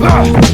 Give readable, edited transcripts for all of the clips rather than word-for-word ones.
Ha!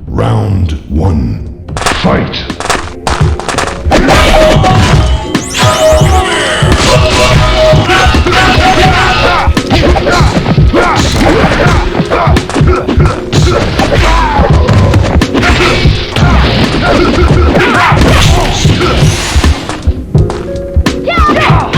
Round one. Fight! Yeah!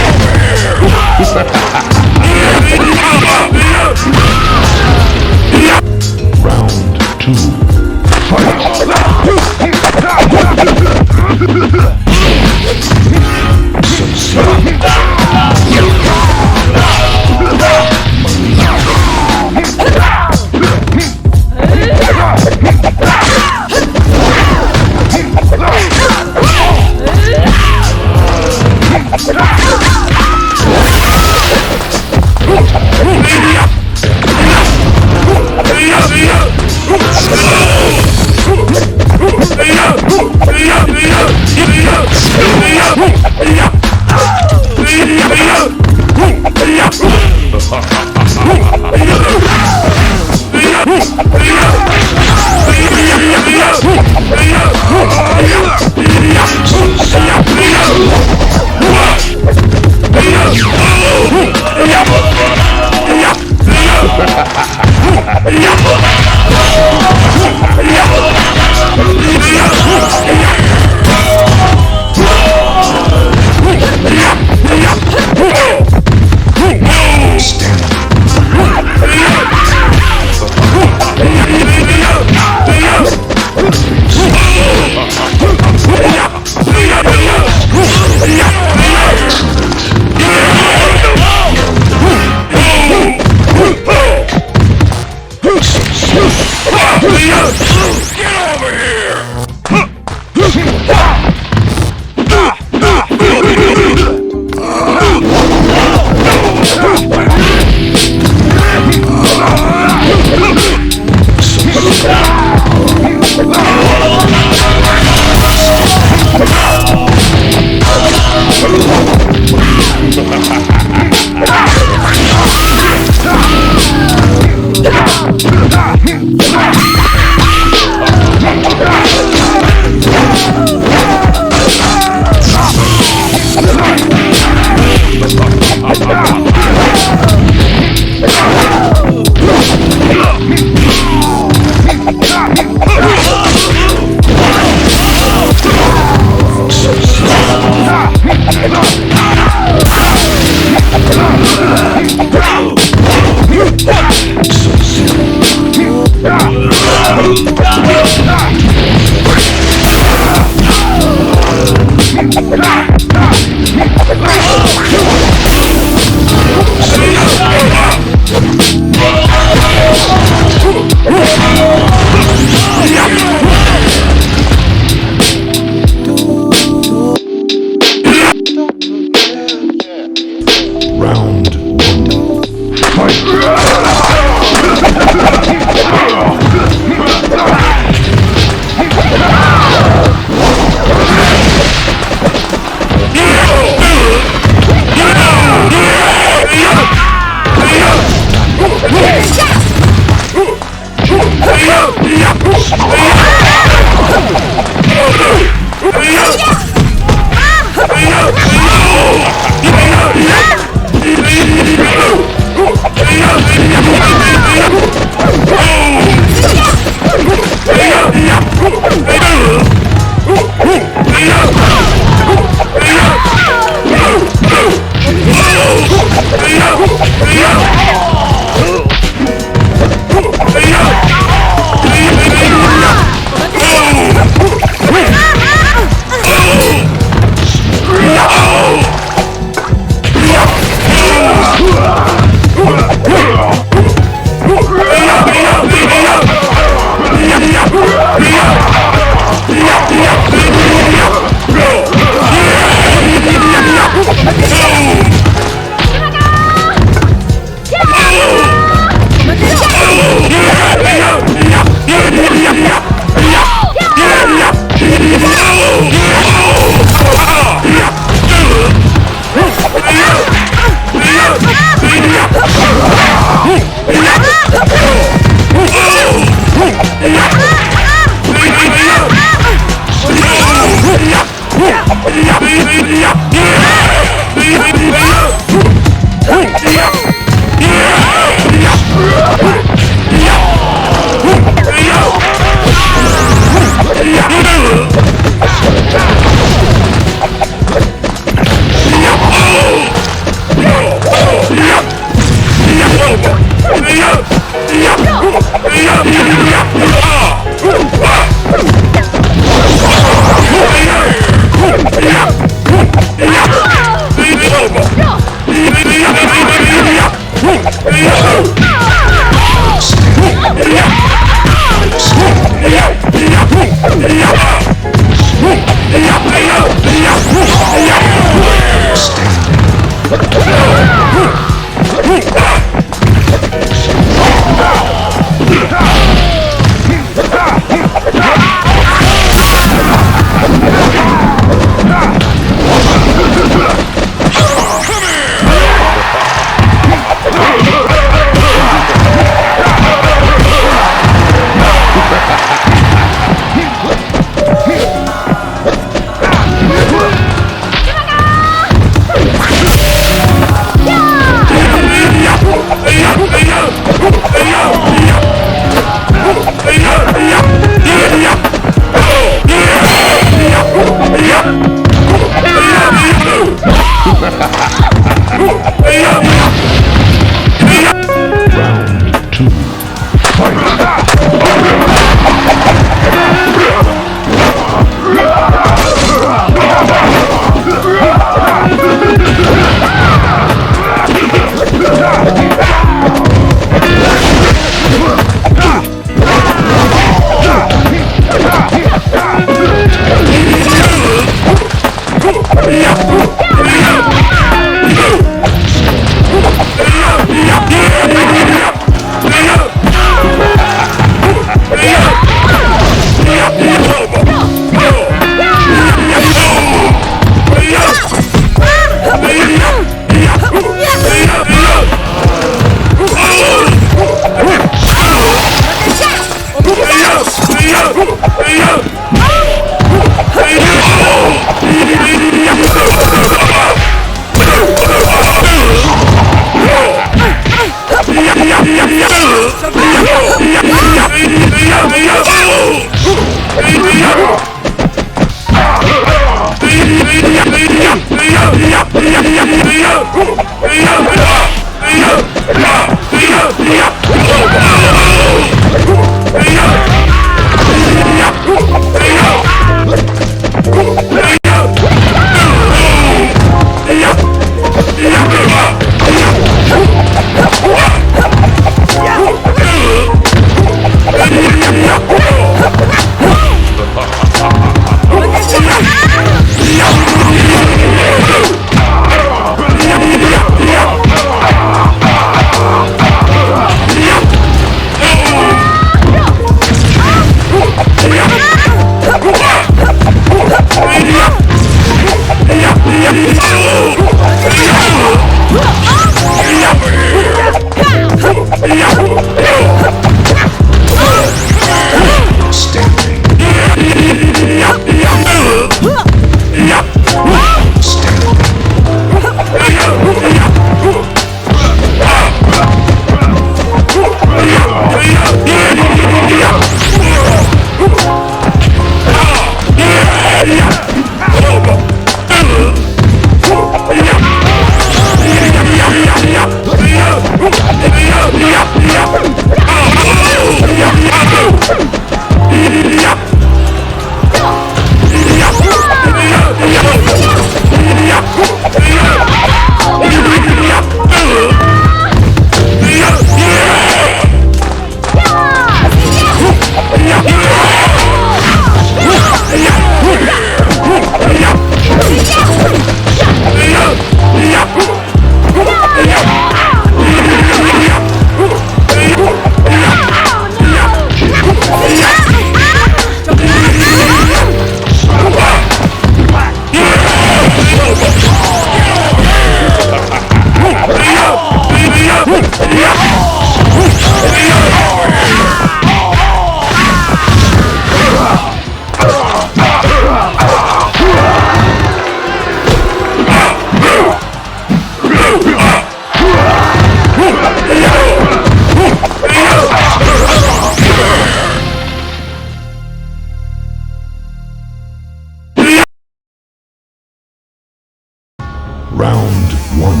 Round one.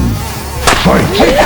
Fight!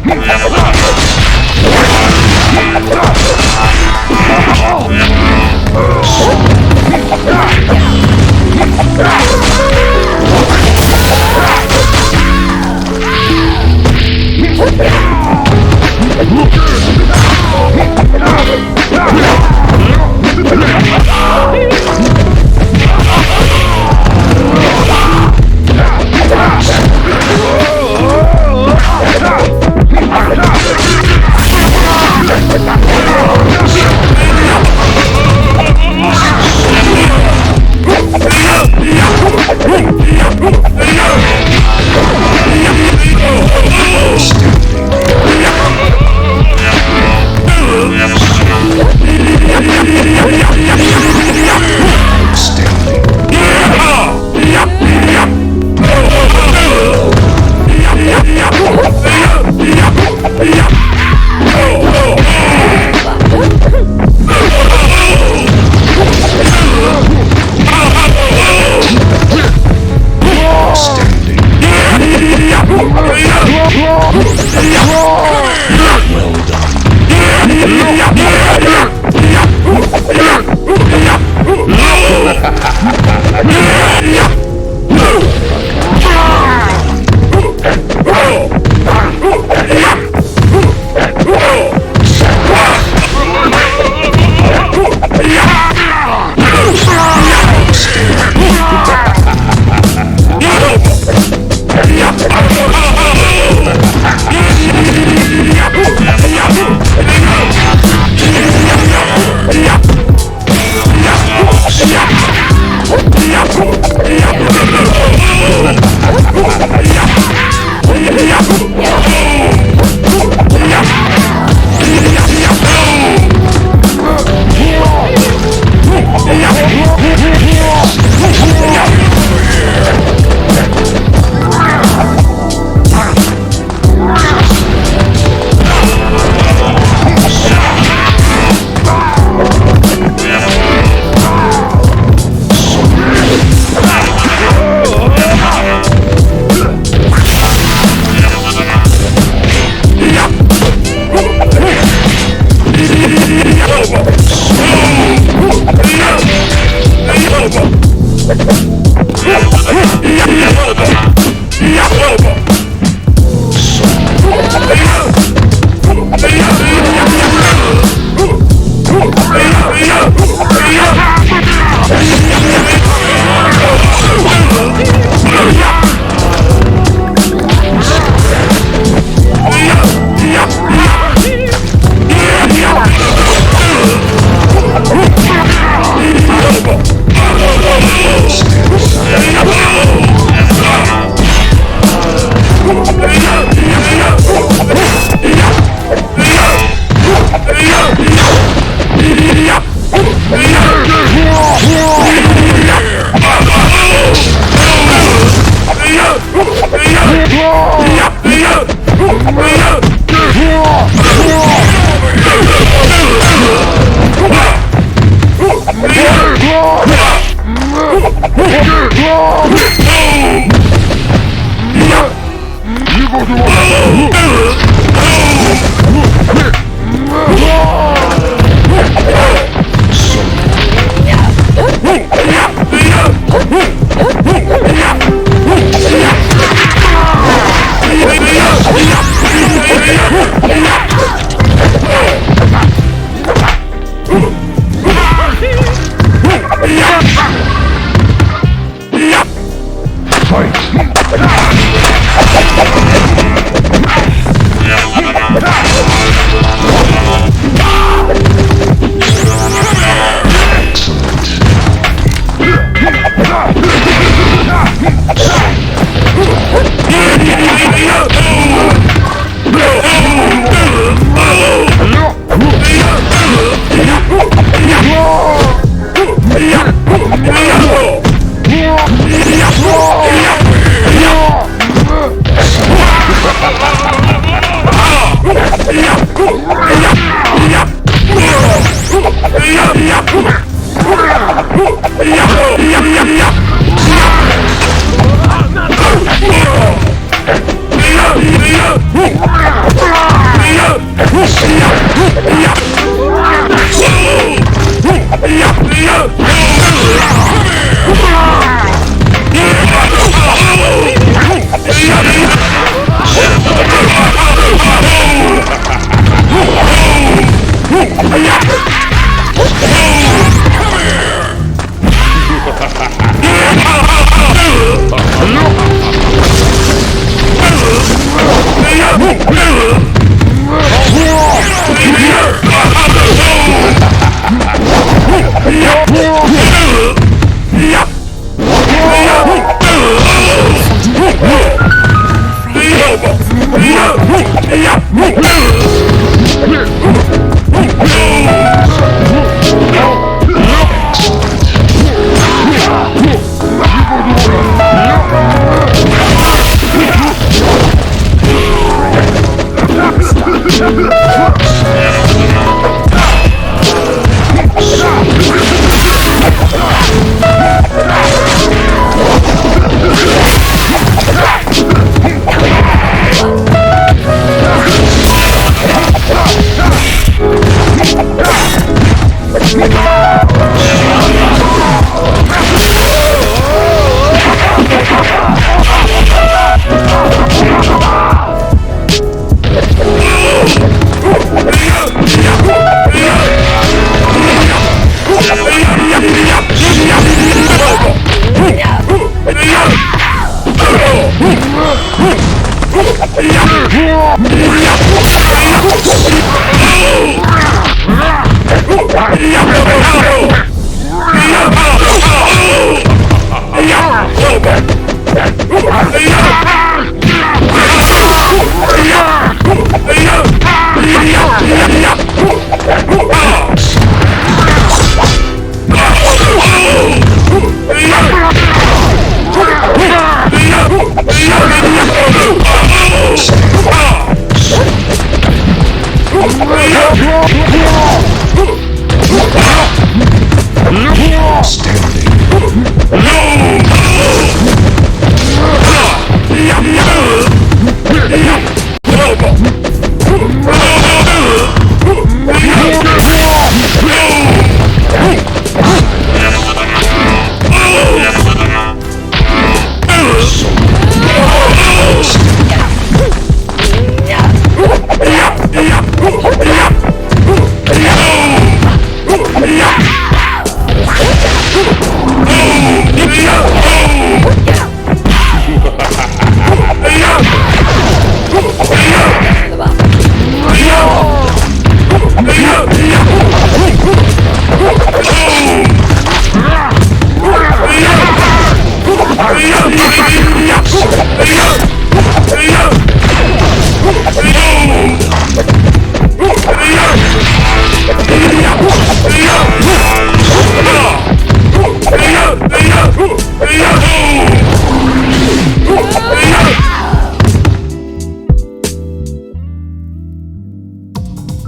Yeah.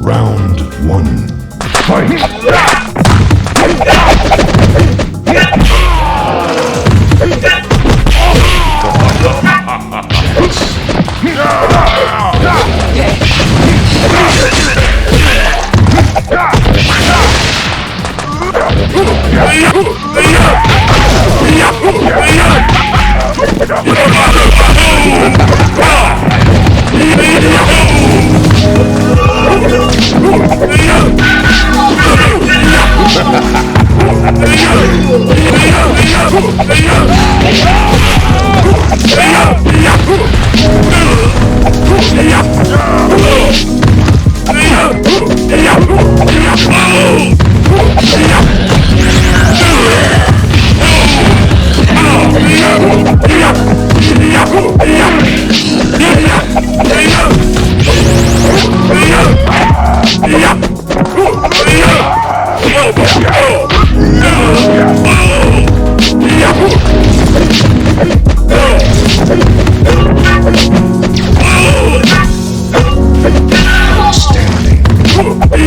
Round one. Fight!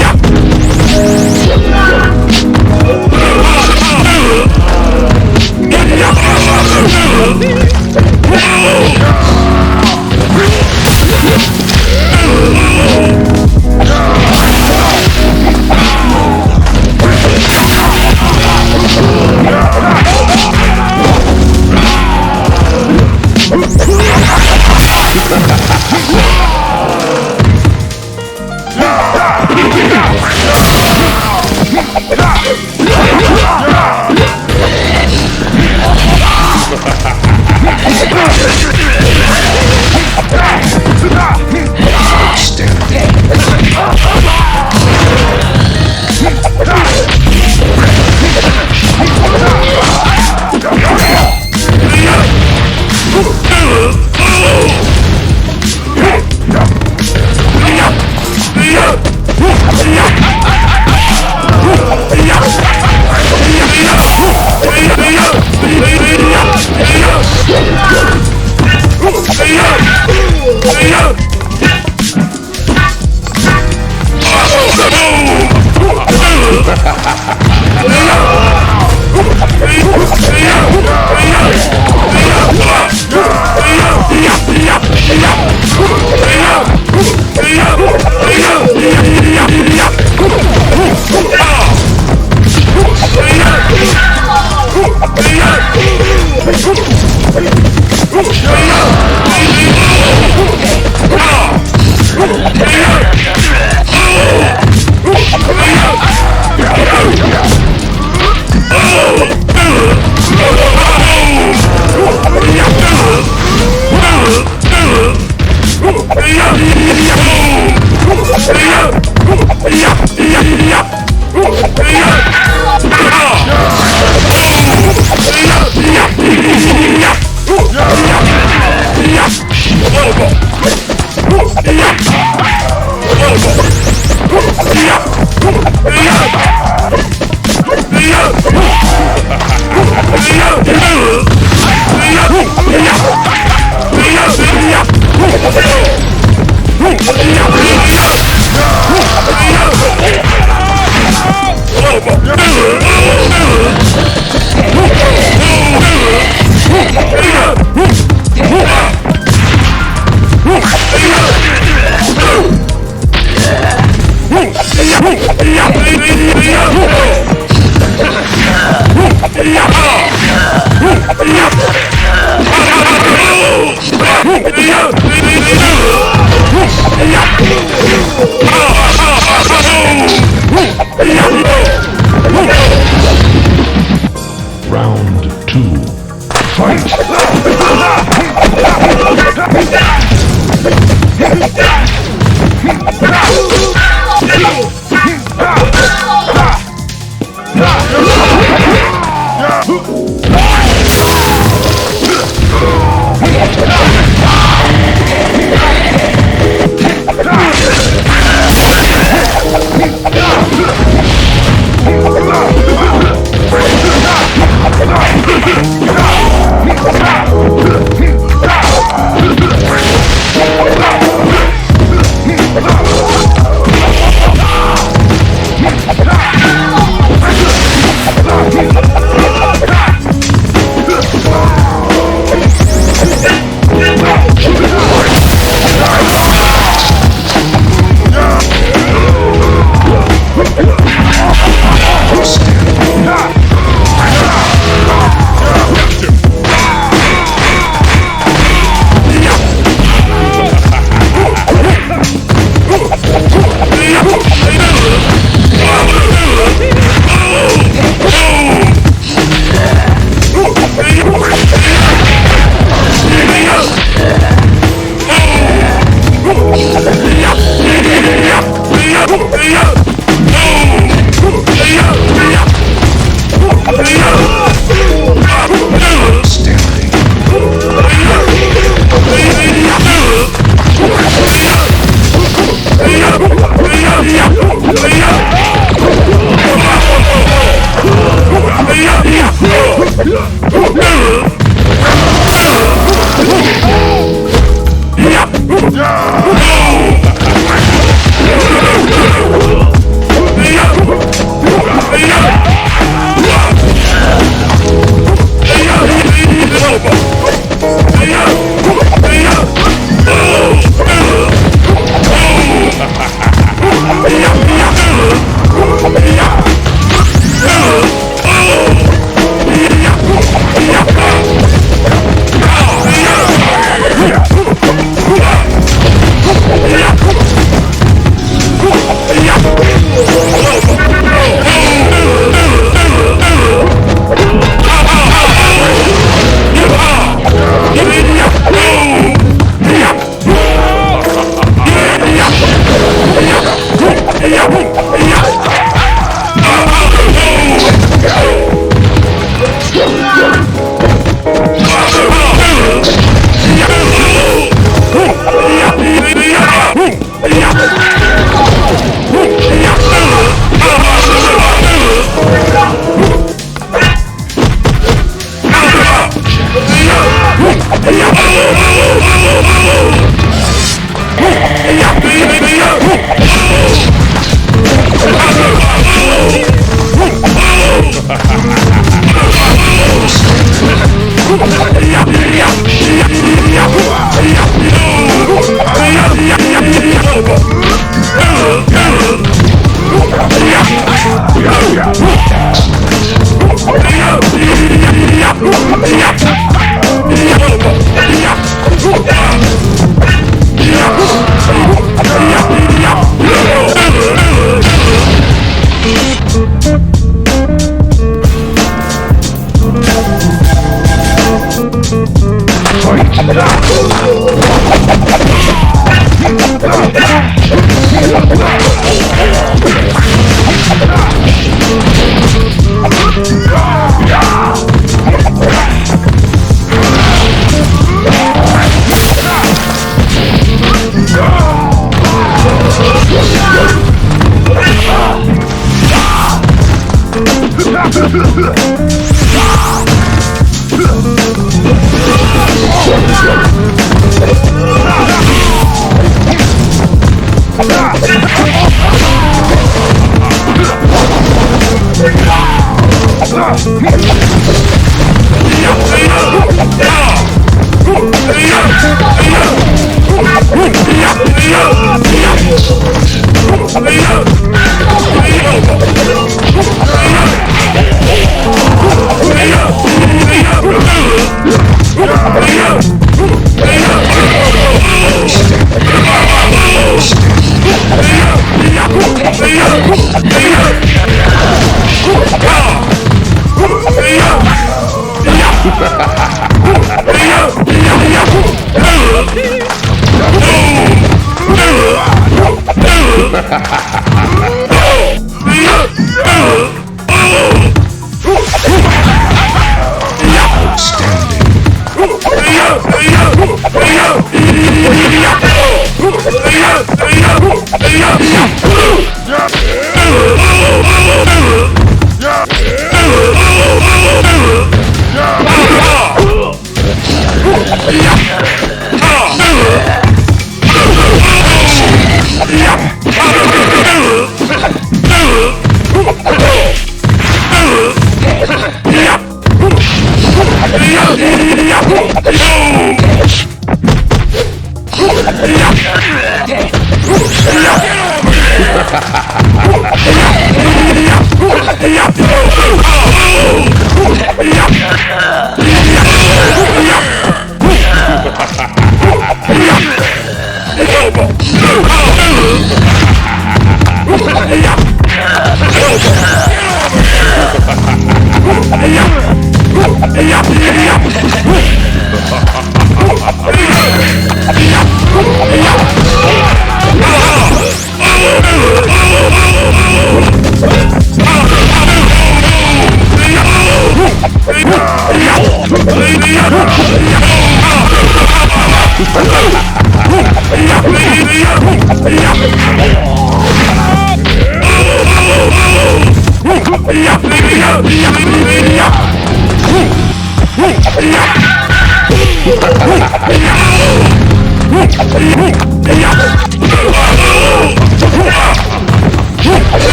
Yeah!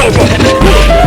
Outstanding.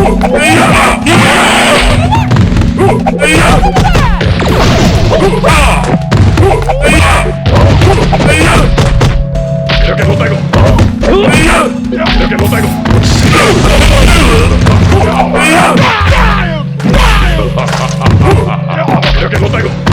이렇게 못하고 이렇게 못하고 이렇게 못하고 이렇게 못하고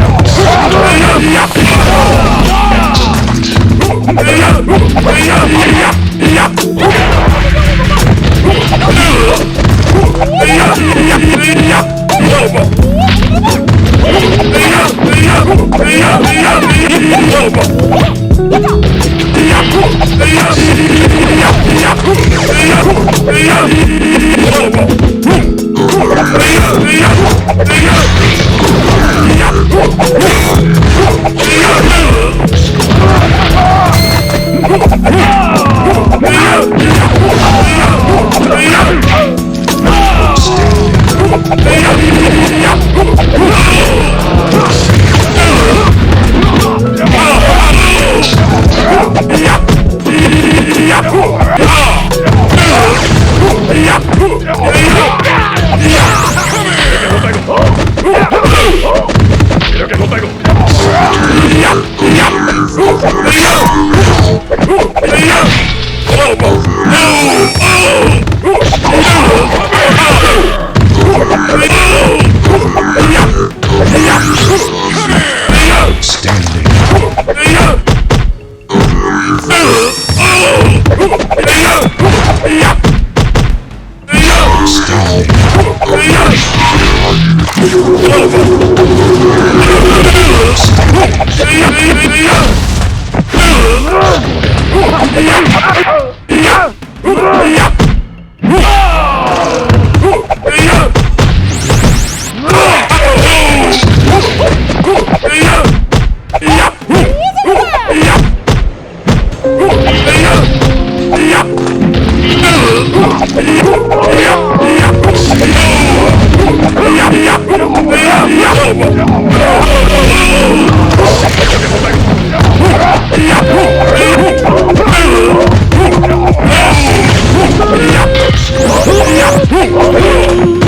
Oh!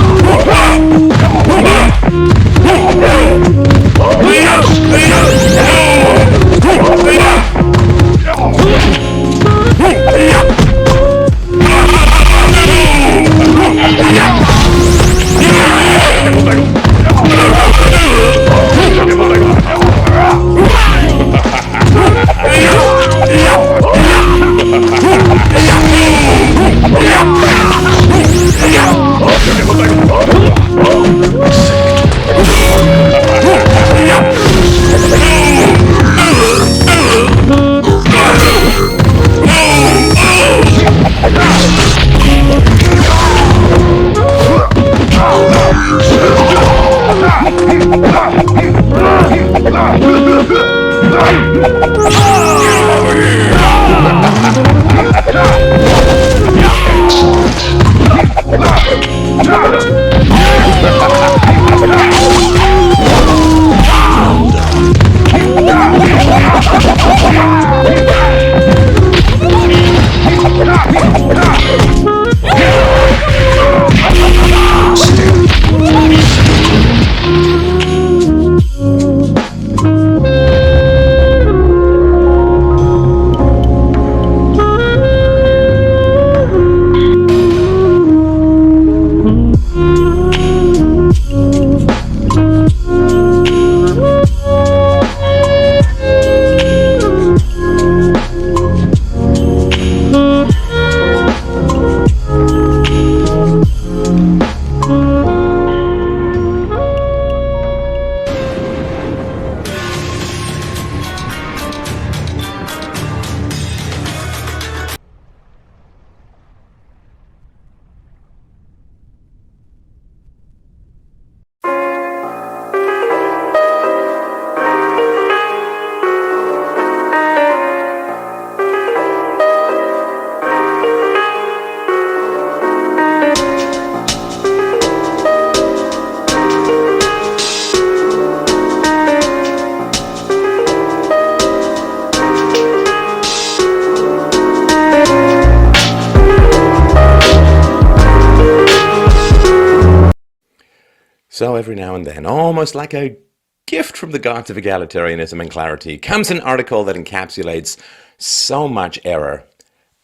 So every now and then, almost like a gift from the gods of egalitarianism and clarity, comes an article that encapsulates so much error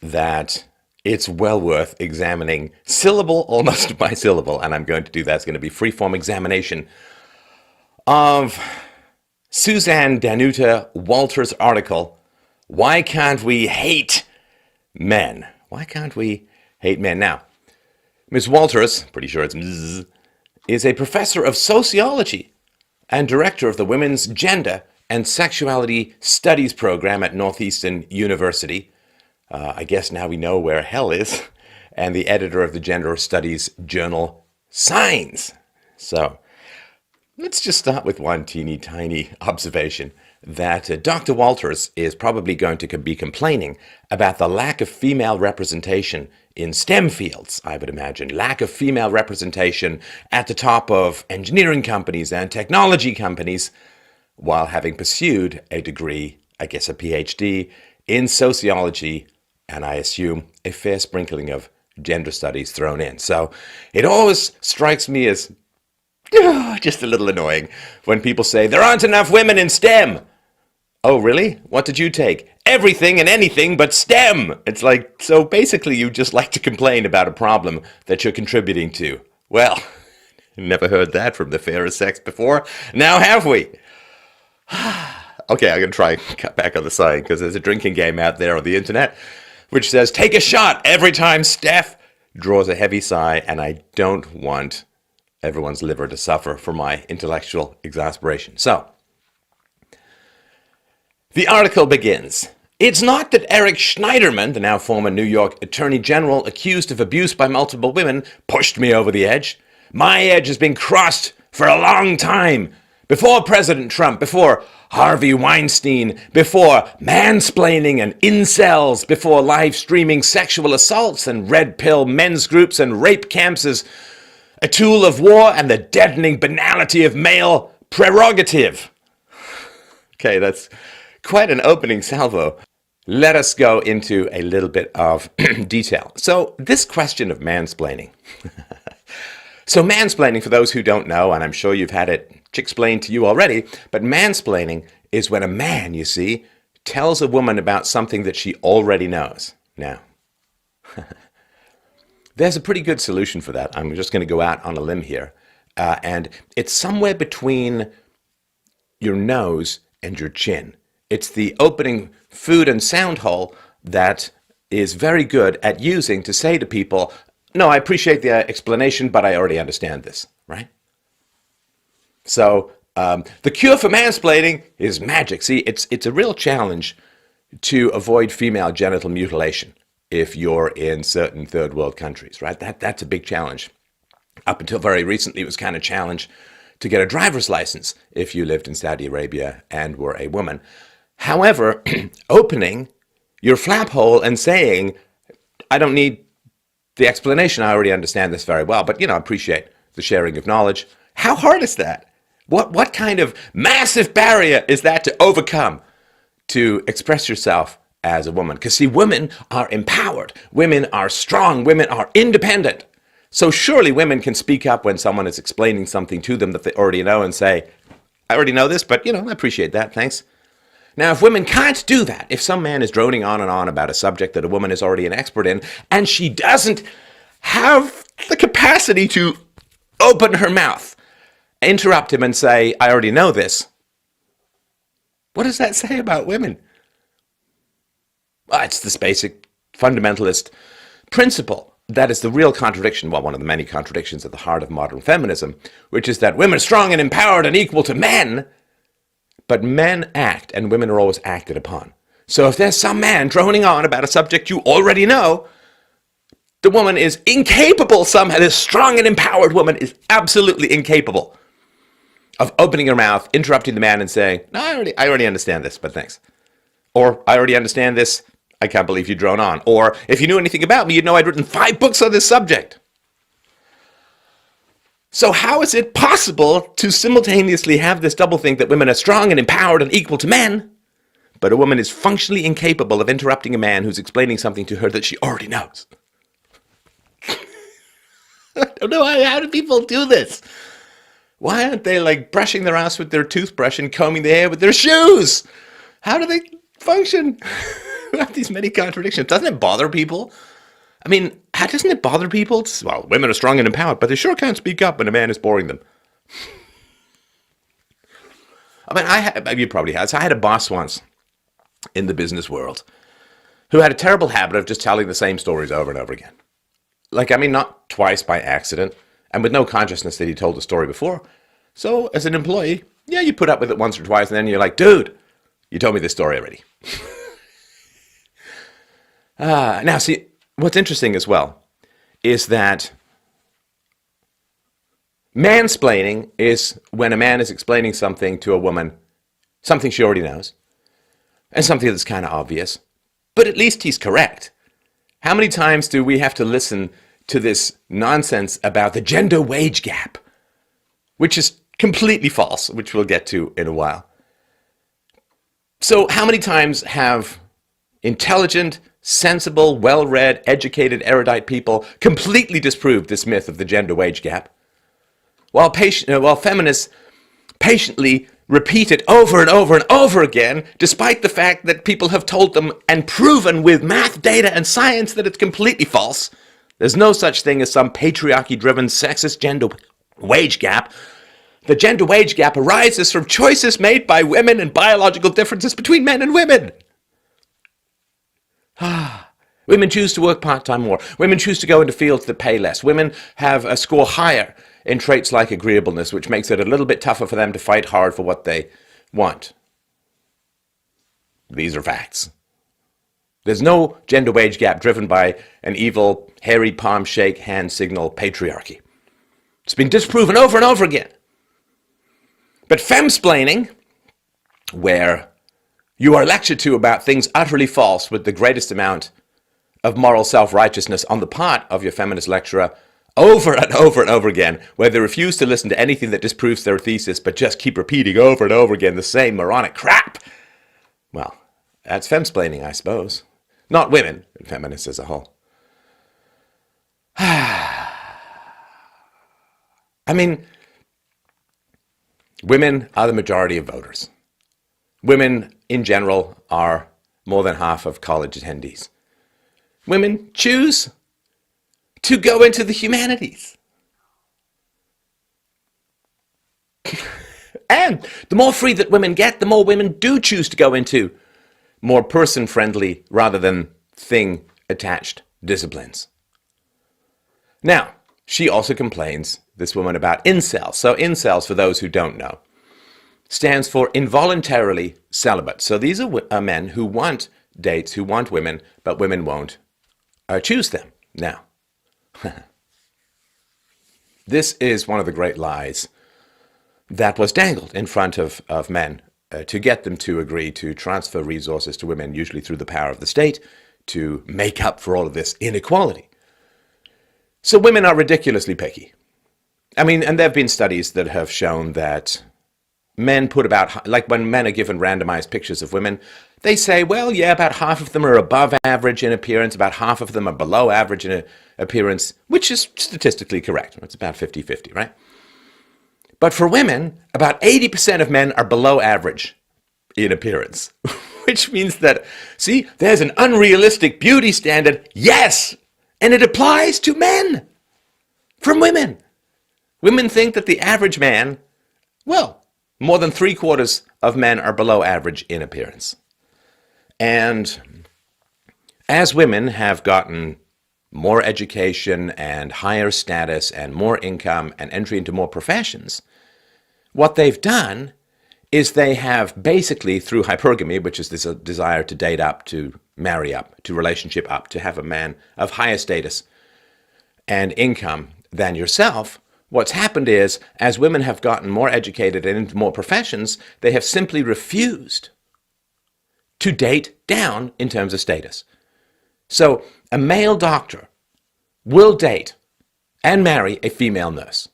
that it's well worth examining syllable almost by syllable. And I'm going to do that. It's going to be freeform examination of Suzanne Danuta Walters' article, Why Can't We Hate Men? Why can't we hate men? Now, Ms. Walters, pretty sure it's Ms., is a professor of sociology and director of the Women's Gender and Sexuality Studies program at Northeastern University. I guess now we know where hell is. And the editor of the gender studies journal Signs. So let's just start with one teeny tiny observation that Dr. Walters is probably going to be complaining about the lack of female representation in STEM fields, I would imagine. Lack of female representation at the top of engineering companies and technology companies, while having pursued a degree, I guess a PhD, in sociology, and I assume a fair sprinkling of gender studies thrown in. So it always strikes me as just a little annoying when people say, there aren't enough women in STEM. Oh, really? What did you take? Everything and anything but STEM. It's like, so basically you just like to complain about a problem that you're contributing to. Well, never heard that from the fairest sex before. Now have we? Okay, I'm going to try and cut back on the sign because there's a drinking game out there on the internet which says, take a shot every time Steph draws a heavy sigh, and I don't want everyone's liver to suffer for my intellectual exasperation. So, the article begins. It's not that Eric Schneiderman, the now former New York Attorney General accused of abuse by multiple women, pushed me over the edge. My edge has been crossed for a long time. Before President Trump, before Harvey Weinstein, before mansplaining and incels, before live streaming sexual assaults and red pill men's groups and rape camps as a tool of war and the deadening banality of male prerogative. Okay, that's quite an opening salvo. Let us go into a little bit of detail. So this question of mansplaining. So mansplaining, for those who don't know, and I'm sure you've had it explained to you already, but mansplaining is when a man, you see, tells a woman about something that she already knows. Now, there's a pretty good solution for that. I'm just going to go out on a limb here. And it's somewhere between your nose and your chin. It's the opening food and sound hole that is very good at using to say to people, no, I appreciate the explanation, but I already understand this, right? So the cure for mansplaining is magic. See, it's a real challenge to avoid female genital mutilation if you're in certain third world countries, right? That's a big challenge. Up until very recently, it was kind of a challenge to get a driver's license if you lived in Saudi Arabia and were a woman. However, opening your flap hole and saying, I don't need the explanation, I already understand this very well, but, I appreciate the sharing of knowledge. How hard is that? What kind of massive barrier is that to overcome to express yourself as a woman? Because, see, women are empowered. Women are strong. Women are independent. So surely women can speak up when someone is explaining something to them that they already know and say, I already know this, but, I appreciate that. Thanks. Now, if women can't do that, if some man is droning on and on about a subject that a woman is already an expert in, and she doesn't have the capacity to open her mouth, interrupt him and say, I already know this, what does that say about women? Well, it's this basic fundamentalist principle that is the real contradiction, well, one of the many contradictions at the heart of modern feminism, which is that women are strong and empowered and equal to men, but men act and women are always acted upon. So if there's some man droning on about a subject you already know, the woman is incapable somehow, this strong and empowered woman is absolutely incapable of opening her mouth, interrupting the man and saying, no, I already understand this, but thanks. Or, I already understand this, I can't believe you drone on. Or, if you knew anything about me, you'd know I'd written 5 books on this subject. So how is it possible to simultaneously have this double think that women are strong and empowered and equal to men, but a woman is functionally incapable of interrupting a man who's explaining something to her that she already knows? I don't know, how do people do this? Why aren't they like brushing their ass with their toothbrush and combing their hair with their shoes? How do they function? We have these many contradictions. Doesn't it bother people? I mean, how doesn't it bother people? Well, women are strong and empowered, but they sure can't speak up when a man is boring them. I mean, you probably had. So I had a boss once in the business world who had a terrible habit of just telling the same stories over and over again. Like, I mean, not twice by accident, and with no consciousness that he told the story before. So, as an employee, yeah, you put up with it once or twice, and then you're like, dude, you told me this story already. Now, see, what's interesting as well is that mansplaining is when a man is explaining something to a woman, something she already knows, and something that's kind of obvious, but at least he's correct. How many times do we have to listen to this nonsense about the gender wage gap, which is completely false, which we'll get to in a while? So how many times have intelligent, sensible, well-read, educated, erudite people completely disproved this myth of the gender wage gap, while feminists patiently repeat it over and over and over again, despite the fact that people have told them and proven with math, data, and science that it's completely false? There's no such thing as some patriarchy-driven, sexist gender wage gap. The gender wage gap arises from choices made by women and biological differences between men and women. Women choose to work part-time more. Women choose to go into fields that pay less. Women have a score higher in traits like agreeableness, which makes it a little bit tougher for them to fight hard for what they want. These are facts. There's no gender wage gap driven by an evil, hairy palm shake, hand signal patriarchy. It's been disproven over and over again. But femsplaining, where you are lectured to about things utterly false with the greatest amount of moral self-righteousness on the part of your feminist lecturer over and over and over again, where they refuse to listen to anything that disproves their thesis but just keep repeating over and over again the same moronic crap. Well, that's femsplaining, I suppose. Not women, but feminists as a whole. I mean, women are the majority of voters. Women, in general, are more than half of college attendees. Women choose to go into the humanities. And the more free that women get, the more women do choose to go into more person-friendly rather than thing-attached disciplines. Now, she also complains, this woman, about incels. So incels, for those who don't know, stands for involuntarily celibate. So these are men who want dates, who want women, but women won't choose them. Now, this is one of the great lies that was dangled in front of men to get them to agree to transfer resources to women, usually through the power of the state, to make up for all of this inequality. So women are ridiculously picky. I mean, and there have been studies that have shown that men put about, like when men are given randomized pictures of women, they say, well, yeah, about half of them are above average in appearance, about half of them are below average in appearance, which is statistically correct. It's about 50-50, right? But for women, about 80% of men are below average in appearance, which means that, see, there's an unrealistic beauty standard, yes, and it applies to men from women. Women think that the average man, well, more than 3/4 of men are below average in appearance. And as women have gotten more education and higher status and more income and entry into more professions, what they've done is they have basically, through hypergamy, which is this desire to date up, to marry up, to relationship up, to have a man of higher status and income than yourself, what's happened is, as women have gotten more educated and into more professions, they have simply refused to date down in terms of status. So a male doctor will date and marry a female nurse.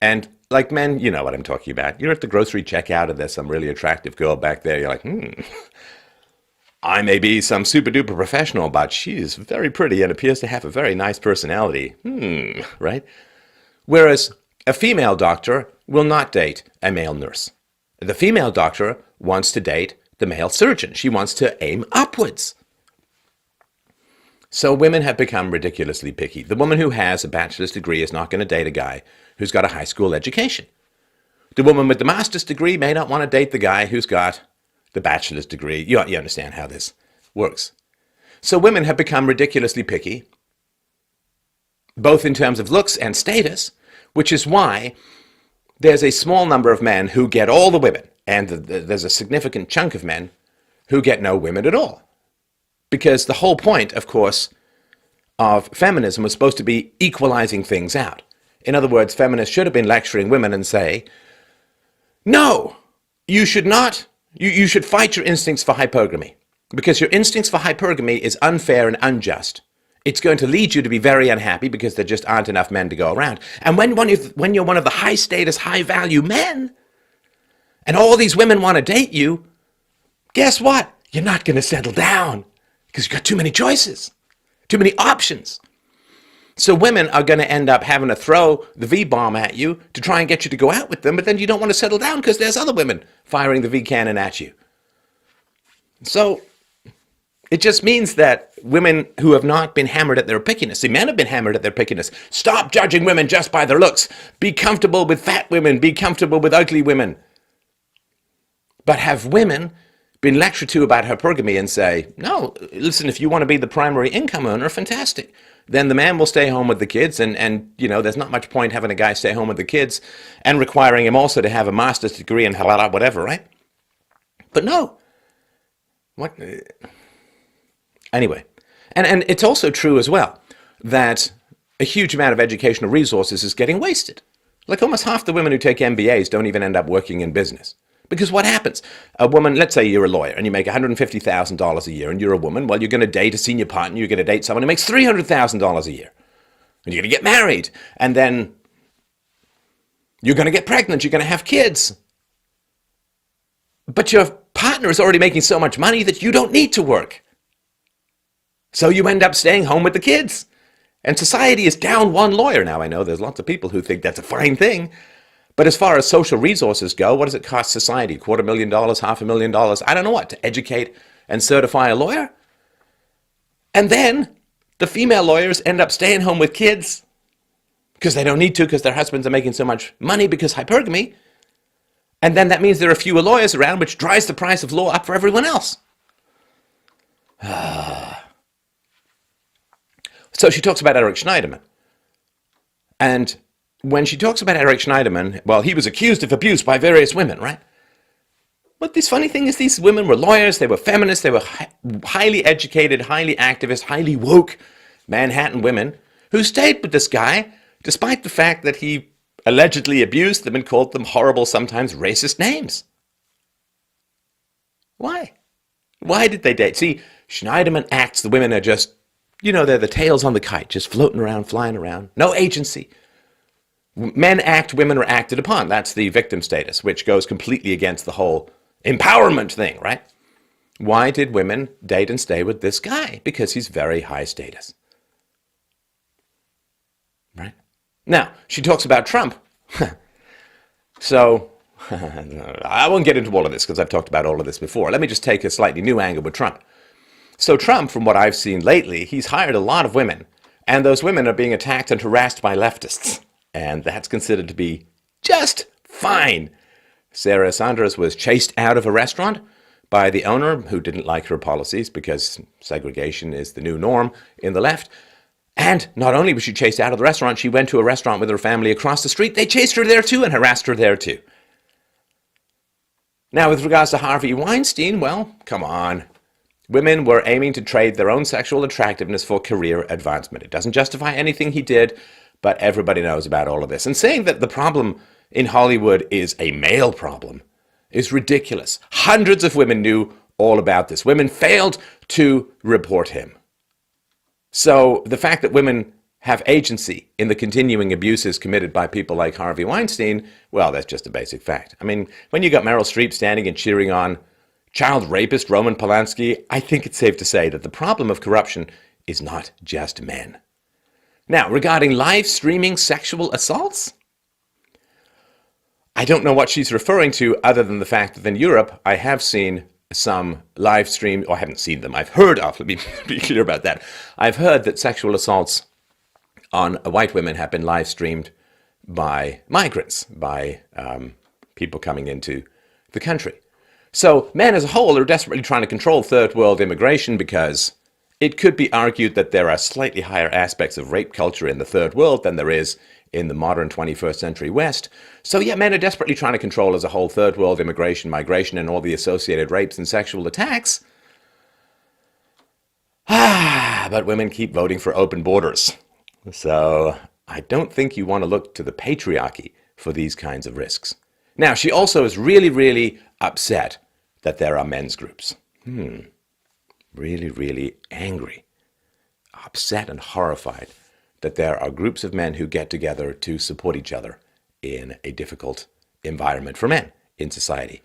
And like men, you know what I'm talking about. You're at the grocery checkout and there's some really attractive girl back there. You're like, I may be some super duper professional, but she's very pretty and appears to have a very nice personality. Right? Whereas A female doctor will not date a male nurse. The female doctor wants to date the male surgeon. She wants to aim upwards. So women have become ridiculously picky. The woman who has a bachelor's degree is not going to date a guy who's got a high school education. The woman with the master's degree may not want to date the guy who's got the bachelor's degree. You understand how this works. So women have become ridiculously picky, both in terms of looks and status, which is why there's a small number of men who get all the women, and there's a significant chunk of men who get no women at all. Because the whole point, of course, of feminism was supposed to be equalizing things out. In other words, feminists should have been lecturing women and say, no, you should not. You should fight your instincts for hypergamy, because your instincts for hypergamy is unfair and unjust. It's going to lead you to be very unhappy because there just aren't enough men to go around. And when you're one of the high status, high value men, and all these women want to date you, guess what? You're not going to settle down because you've got too many choices, too many options. So women are going to end up having to throw the V-bomb at you to try and get you to go out with them, but then you don't want to settle down because there's other women firing the V-cannon at you. So it just means that women who have not been hammered at their pickiness, see, men have been hammered at their pickiness. Stop judging women just by their looks. Be comfortable with fat women. Be comfortable with ugly women. But have women been lectured to about hypergamy and say, no, listen, if you want to be the primary income earner, fantastic. Then the man will stay home with the kids, and there's not much point having a guy stay home with the kids and requiring him also to have a master's degree and whatever, right? But no. What? Anyway, and it's also true as well that a huge amount of educational resources is getting wasted. Like almost half the women who take MBAs don't even end up working in business. Because what happens? A woman, let's say you're a lawyer and you make $150,000 a year and you're a woman, well, you're going to date a senior partner, you're going to date someone who makes $300,000 a year. And you're going to get married, and then you're going to get pregnant, you're going to have kids. But your partner is already making so much money that you don't need to work. So you end up staying home with the kids. And society is down one lawyer. Now, I know there's lots of people who think that's a fine thing. But as far as social resources go, what does it cost society? $250,000, $500,000, I don't know what, to educate and certify a lawyer? And then the female lawyers end up staying home with kids because they don't need to, because their husbands are making so much money because hypergamy. And then that means there are fewer lawyers around, which drives the price of law up for everyone else. So she talks about Eric Schneiderman. And when she talks about Eric Schneiderman, well, he was accused of abuse by various women, right? But this funny thing is these women were lawyers, they were feminists, they were highly educated, highly activist, highly woke Manhattan women who stayed with this guy despite the fact that he allegedly abused them and called them horrible, sometimes racist names. Why? Why did they date? See, Schneiderman acts, the women are just, they're the tails on the kite, just floating around, flying around, no agency. Men act, women are acted upon. That's the victim status, which goes completely against the whole empowerment thing, right? Why did women date and stay with this guy? Because he's very high status. Right? Now, she talks about Trump. So, I won't get into all of this because I've talked about all of this before. Let me just take a slightly new angle with Trump. So Trump, from what I've seen lately, he's hired a lot of women, and those women are being attacked and harassed by leftists. And that's considered to be just fine. Sarah Sanders was chased out of a restaurant by the owner who didn't like her policies because segregation is the new norm in the left. And not only was she chased out of the restaurant, she went to a restaurant with her family across the street. They chased her there too and harassed her there too. Now, with regards to Harvey Weinstein, well, come on. Women were aiming to trade their own sexual attractiveness for career advancement. It doesn't justify anything he did, but everybody knows about all of this. And saying that the problem in Hollywood is a male problem is ridiculous. Hundreds of women knew all about this. Women failed to report him. So the fact that women have agency in the continuing abuses committed by people like Harvey Weinstein, well, that's just a basic fact. I mean, when you got Meryl Streep standing and cheering on child rapist Roman Polanski, I think it's safe to say that the problem of corruption is not just men. Now, regarding live streaming sexual assaults, I don't know what she's referring to other than the fact that in Europe, I have seen some live stream, or I haven't seen them, I've heard of, let me be clear about that. I've heard that sexual assaults on white women have been live streamed by migrants, by people coming into the country. So men as a whole are desperately trying to control third world immigration because it could be argued that there are slightly higher aspects of rape culture in the third world than there is in the modern 21st century West. So yeah, men are desperately trying to control as a whole third world immigration, migration, and all the associated rapes and sexual attacks. But women keep voting for open borders. So I don't think you want to look to the patriarchy for these kinds of risks. Now, she also is really, really upset that there are men's groups. Really, really angry, upset and horrified that there are groups of men who get together to support each other in a difficult environment for men in society.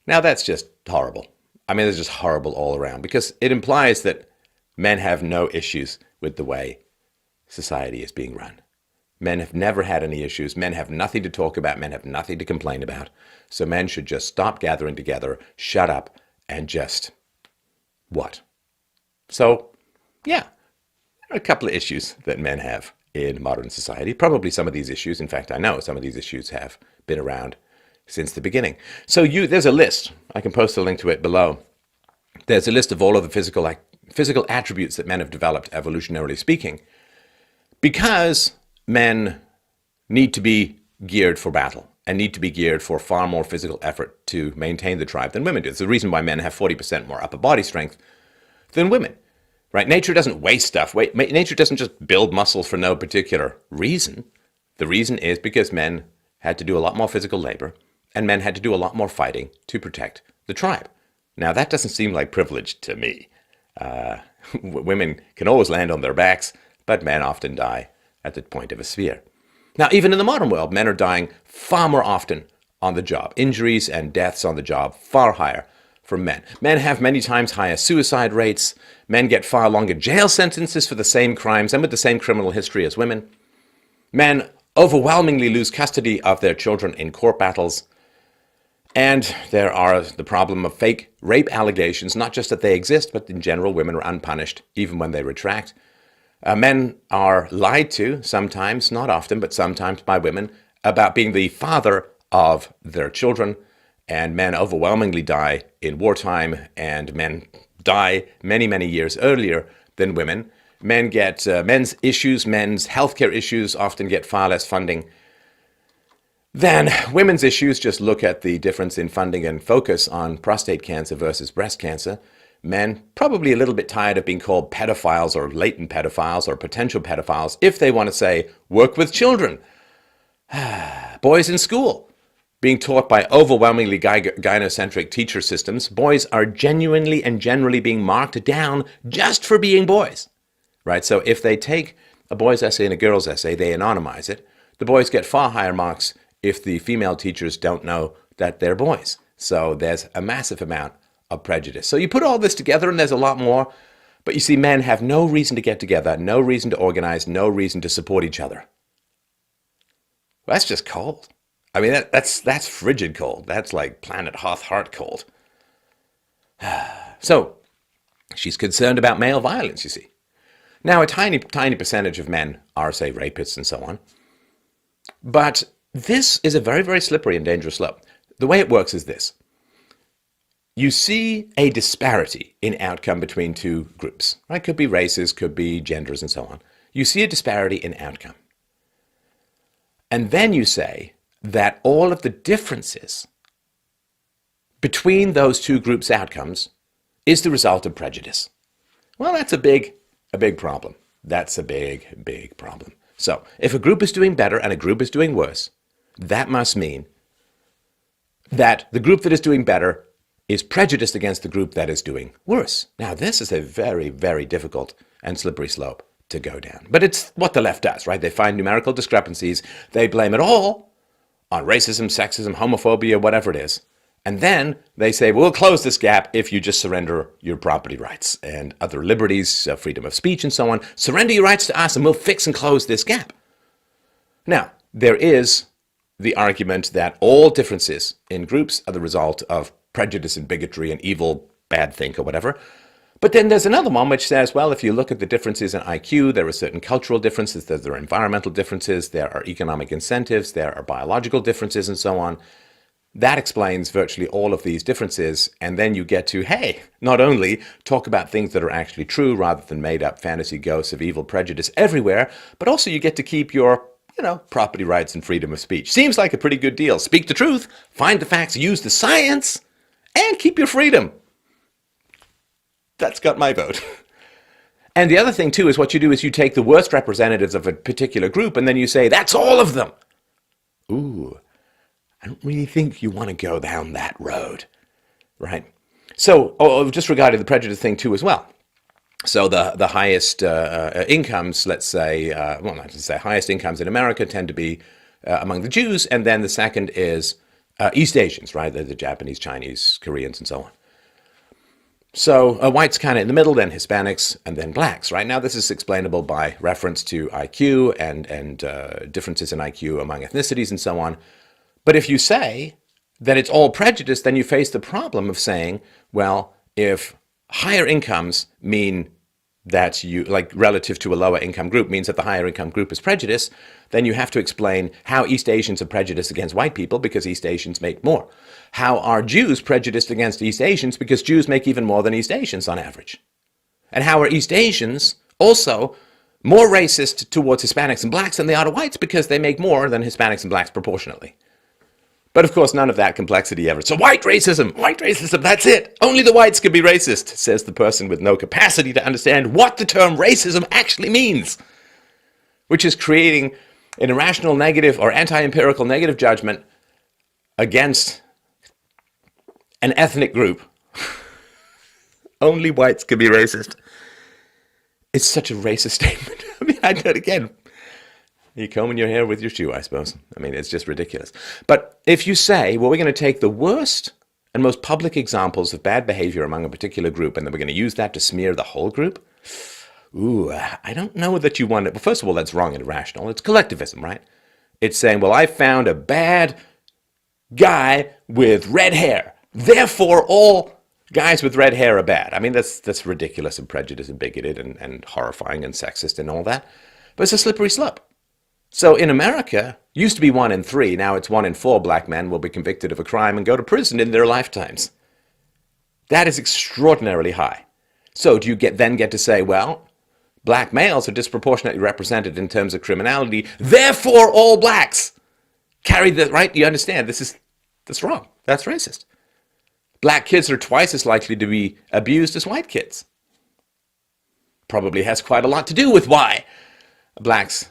Now, that's just horrible. I mean, it's just horrible all around because it implies that men have no issues with the way society is being run. Men have never had any issues. Men have nothing to talk about. Men have nothing to complain about. So men should just stop gathering together, shut up, and just what? So, yeah, there are a couple of issues that men have in modern society. Probably some of these issues, in fact, I know some of these issues have been around since the beginning. So there's a list. I can post a link to it below. There's a list of all of the physical attributes that men have developed, evolutionarily speaking, because men need to be geared for battle and need to be geared for far more physical effort to maintain the tribe than women do. It's the reason why men have 40% more upper body strength than women, right? Nature doesn't waste stuff. Nature doesn't just build muscles for no particular reason. The reason is because men had to do a lot more physical labor and men had to do a lot more fighting to protect the tribe. Now, that doesn't seem like privilege to me. Women can always land on their backs, but men often die at the point of a spear. Now, even in the modern world, men are dying far more often on the job. Injuries and deaths on the job far higher for men. Men have many times higher suicide rates. Men get far longer jail sentences for the same crimes and with the same criminal history as women. Men overwhelmingly lose custody of their children in court battles. And there are the problem of fake rape allegations, not just that they exist, but in general, women are unpunished, even when they retract. Men are lied to sometimes, not often, but sometimes by women, about being the father of their children. And men overwhelmingly die in wartime, and men die many, many years earlier than women. Men get men's healthcare issues often get far less funding than women's issues. Just look at the difference in funding and focus on prostate cancer versus breast cancer. Men probably a little bit tired of being called pedophiles or latent pedophiles or potential pedophiles if they want to say, work with children. Boys in school being taught by overwhelmingly gynocentric teacher systems. Boys are genuinely and generally being marked down just for being boys, right? So if they take a boy's essay and a girl's essay, they anonymize it. The boys get far higher marks if the female teachers don't know that they're boys. So there's a massive amount of prejudice. So you put all this together and there's a lot more, but you see men have no reason to get together, no reason to organize, no reason to support each other. Well, that's just cold. I mean, that's frigid cold. That's like planet Hoth heart cold. So she's concerned about male violence, you see. Now, a tiny percentage of men are, say, rapists and so on. But this is a very, very slippery and dangerous slope. The way it works is this. You see a disparity in outcome between two groups, right? Could be races, could be genders, and so on. You see a disparity in outcome. And then you say that all of the differences between those two groups' outcomes is the result of prejudice. Well, that's a big problem. That's a big, big problem. So if a group is doing better and a group is doing worse, that must mean that the group that is doing better is prejudiced against the group that is doing worse. Now, this is a very, very difficult and slippery slope to go down. But it's what the left does, right? They find numerical discrepancies. They blame it all on racism, sexism, homophobia, whatever it is. And then they say, we'll close this gap if you just surrender your property rights and other liberties, freedom of speech and so on. Surrender your rights to us and we'll fix and close this gap. Now, there is the argument that all differences in groups are the result of prejudice and bigotry and evil, bad think or whatever. But then there's another one which says, well, if you look at the differences in IQ, there are certain cultural differences, there are environmental differences, there are economic incentives, there are biological differences, and so on. That explains virtually all of these differences. And then you get to, hey, not only talk about things that are actually true rather than made up fantasy ghosts of evil prejudice everywhere, but also you get to keep your, property rights and freedom of speech. Seems like a pretty good deal. Speak the truth, find the facts, use the science, and keep your freedom. That's got my vote. And the other thing, too, is what you do is you take the worst representatives of a particular group and then you say, that's all of them. Ooh, I don't really think you want to go down that road, right? So, just regarding the prejudice thing, too, as well. So the highest incomes, let's say, highest incomes in America tend to be among the Jews, and then the second is East Asians, right? The Japanese, Chinese, Koreans, and so on. So whites kind of in the middle, then Hispanics, and then blacks, right? Now this is explainable by reference to IQ and differences in IQ among ethnicities and so on. But if you say that it's all prejudice, then you face the problem of saying, well, if higher incomes mean that you, like relative to a lower income group, means that the higher income group is prejudice, then you have to explain how East Asians are prejudiced against white people because East Asians make more. How are Jews prejudiced against East Asians because Jews make even more than East Asians on average? And how are East Asians also more racist towards Hispanics and blacks than they are to whites because they make more than Hispanics and blacks proportionately? But of course, none of that complexity ever. So white racism, that's it. Only the whites can be racist, says the person with no capacity to understand what the term racism actually means, which is creating an irrational negative or anti-empirical negative judgment against an ethnic group. Only whites can be racist. It's such a racist statement. I mean, I do it again. You're combing your hair with your shoe, I suppose. I mean, it's just ridiculous. But if you say, well, we're going to take the worst and most public examples of bad behavior among a particular group, and then we're going to use that to smear the whole group, I don't know that you want it. Well, first of all, that's wrong and irrational. It's collectivism, right? It's saying, well, I found a bad guy with red hair. Therefore, all guys with red hair are bad. I mean, that's ridiculous and prejudiced and bigoted and horrifying and sexist and all that. But it's a slippery slope. So in America, used to be 1 in 3, now it's 1 in 4 black men will be convicted of a crime and go to prison in their lifetimes. That is extraordinarily high. So do you then get to say, well, black males are disproportionately represented in terms of criminality, therefore all blacks carry the, right? You understand, that's wrong. That's racist. Black kids are twice as likely to be abused as white kids. Probably has quite a lot to do with why blacks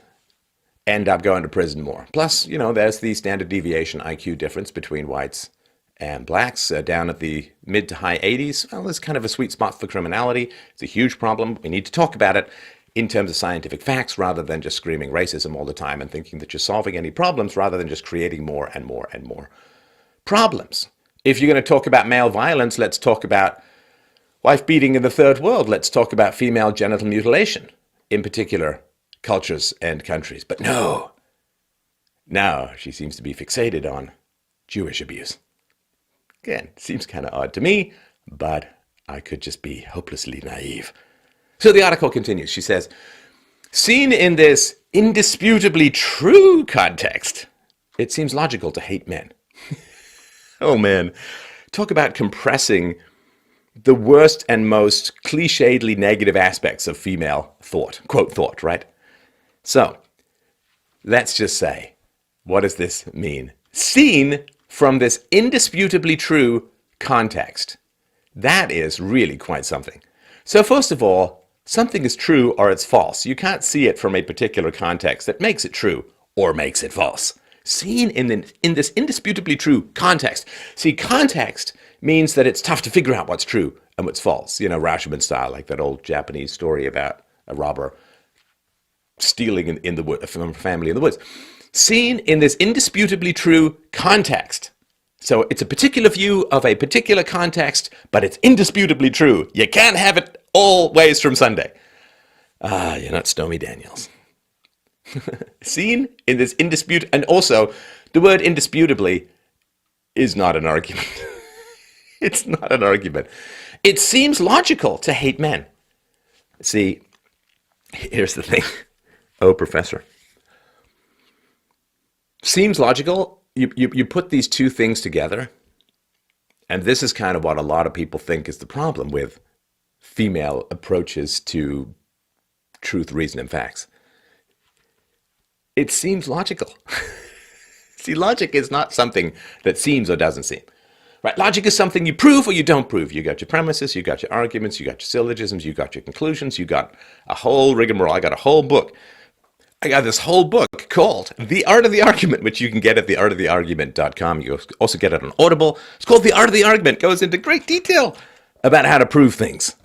end up going to prison more. Plus, there's the standard deviation IQ difference between whites and blacks down at the mid to high 80s. Well, there's kind of a sweet spot for criminality. It's a huge problem. We need to talk about it in terms of scientific facts rather than just screaming racism all the time and thinking that you're solving any problems rather than just creating more and more and more problems. If you're going to talk about male violence, let's talk about wife beating in the third world. Let's talk about female genital mutilation in particular cultures and countries. But no, now she seems to be fixated on Jewish abuse. Again, seems kind of odd to me, but I could just be hopelessly naive. So the article continues. She says, seen in this indisputably true context, it seems logical to hate men. Oh man, talk about compressing the worst and most clichédly negative aspects of female thought, quote thought, right? So, let's just say, what does this mean? Seen from this indisputably true context. That is really quite something. So first of all, something is true or it's false. You can't see it from a particular context that makes it true or makes it false. Seen in this indisputably true context. See, context means that it's tough to figure out what's true and what's false. Rashomon style, like that old Japanese story about a robber stealing in the wood from a family in the woods. Seen in this indisputably true context. So it's a particular view of a particular context, but it's indisputably true. You can't have it all ways from Sunday. You're not Stormy Daniels. Seen in this indispute, and also the word indisputably is not an argument. It's not an argument. It seems logical to hate men. See, here's the thing. Oh, professor. Seems logical. You put these two things together, and this is kind of what a lot of people think is the problem with female approaches to truth, reason, and facts. It seems logical. See, logic is not something that seems or doesn't seem. Right? Logic is something you prove or you don't prove. You got your premises, you got your arguments, you got your syllogisms, you got your conclusions, you got a whole rigmarole. I got a whole book. I got this whole book called The Art of the Argument, which you can get at theartoftheargument.com. You also get it on Audible. It's called The Art of the Argument. It goes into great detail about how to prove things,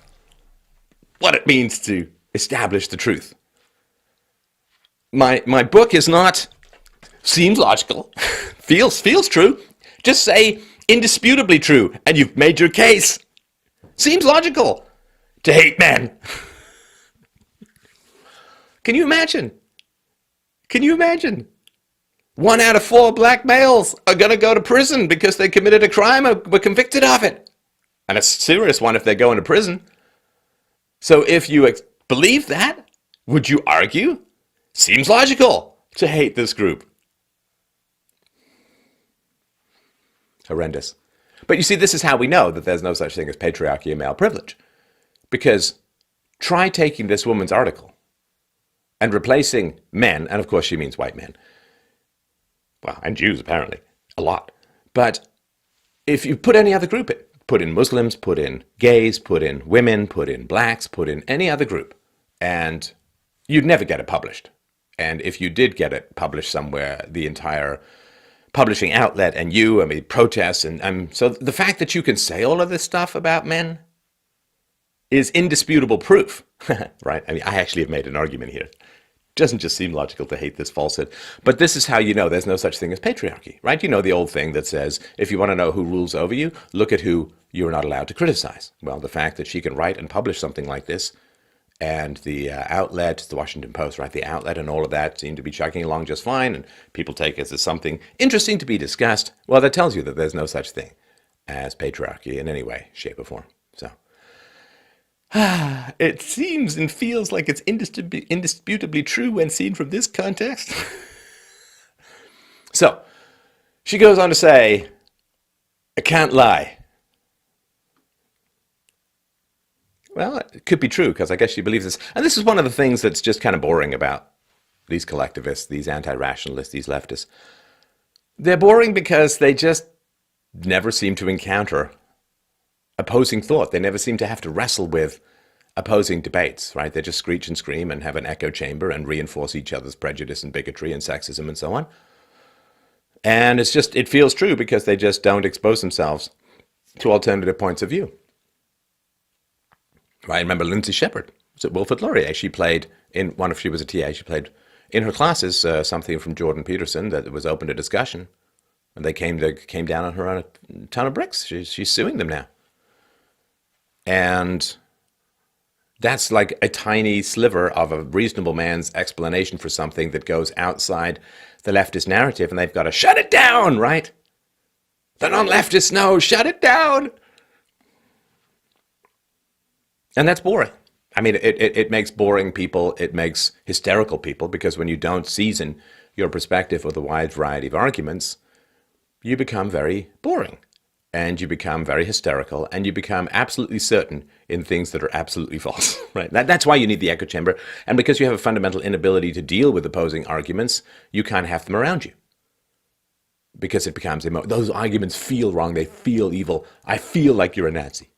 what it means to establish the truth. My book is not seems logical, feels true. Just say indisputably true, and you've made your case. Seems logical to hate men. Can you imagine? Can you imagine? 1 out of 4 black males are going to go to prison because they committed a crime or were convicted of it. And a serious one if they go into prison. So if you believe that, would you argue? Seems logical to hate this group. Horrendous. But you see, this is how we know that there's no such thing as patriarchy and male privilege. Because try taking this woman's article and replacing men, and of course she means white men, well, and Jews apparently, a lot. But if you put any other group in, put in Muslims, put in gays, put in women, put in blacks, put in any other group, and you'd never get it published. And if you did get it published somewhere, the entire publishing outlet and protests, and so the fact that you can say all of this stuff about men is indisputable proof, right? I mean, I actually have made an argument here. It doesn't just seem logical to hate this falsehood, but this is how you know there's no such thing as patriarchy, right? You know the old thing that says, if you want to know who rules over you, look at who you're not allowed to criticize. Well, the fact that she can write and publish something like this, and the outlet, the Washington Post, right? The outlet and all of that seem to be chugging along just fine, and people take it as something interesting to be discussed. Well, that tells you that there's no such thing as patriarchy in any way, shape, or form. So, it seems and feels like it's indisputably true when seen from this context. So, she goes on to say, I can't lie. Well, it could be true, because I guess she believes this. And this is one of the things that's just kind of boring about these collectivists, these anti-rationalists, these leftists. They're boring because they just never seem to encounter opposing thought. They never seem to have to wrestle with opposing debates, right? They just screech and scream and have an echo chamber and reinforce each other's prejudice and bigotry and sexism and so on. And it feels true because they just don't expose themselves to alternative points of view. Right, I remember Lindsay Shepherd was at Wilfrid Laurier. She played she was a TA, she played in her classes something from Jordan Peterson that was open to discussion. And they came down on her on a ton of bricks. She's suing them now. And that's like a tiny sliver of a reasonable man's explanation for something that goes outside the leftist narrative, and they've got to shut it down, right? The non-leftists know, shut it down. And that's boring. I mean, it makes boring people, it makes hysterical people, because when you don't season your perspective with a wide variety of arguments, you become very boring, and you become very hysterical, and you become absolutely certain in things that are absolutely false, right? That's why you need the echo chamber. And because you have a fundamental inability to deal with opposing arguments, you can't have them around you. Because it becomes, those arguments feel wrong, they feel evil. I feel like you're a Nazi.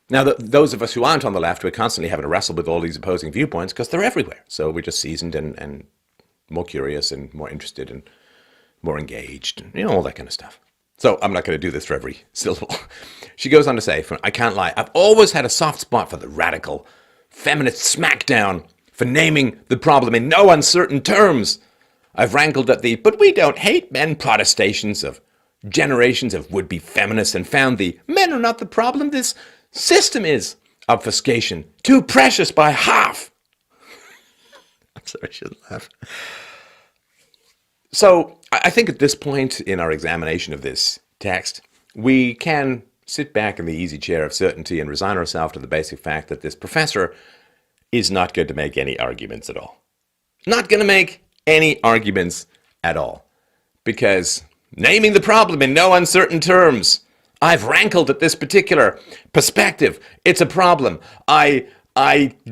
Now, those of us who aren't on the left, we're constantly having to wrestle with all these opposing viewpoints because they're everywhere. So we're just seasoned and more curious and more interested and more engaged and, all that kind of stuff. So I'm not going to do this for every syllable. She goes on to say, I can't lie, I've always had a soft spot for the radical, feminist smackdown for naming the problem in no uncertain terms. I've rankled at the, but we don't hate men protestations of generations of would-be feminists and found the men are not the problem, this system is obfuscation, too precious by half. Sorry, I shouldn't laugh. So I think at this point in our examination of this text, we can sit back in the easy chair of certainty and resign ourselves to the basic fact that this professor is not going to make any arguments at all. Not going to make any arguments at all. Because naming the problem in no uncertain terms, I've rankled at this particular perspective. It's a problem. I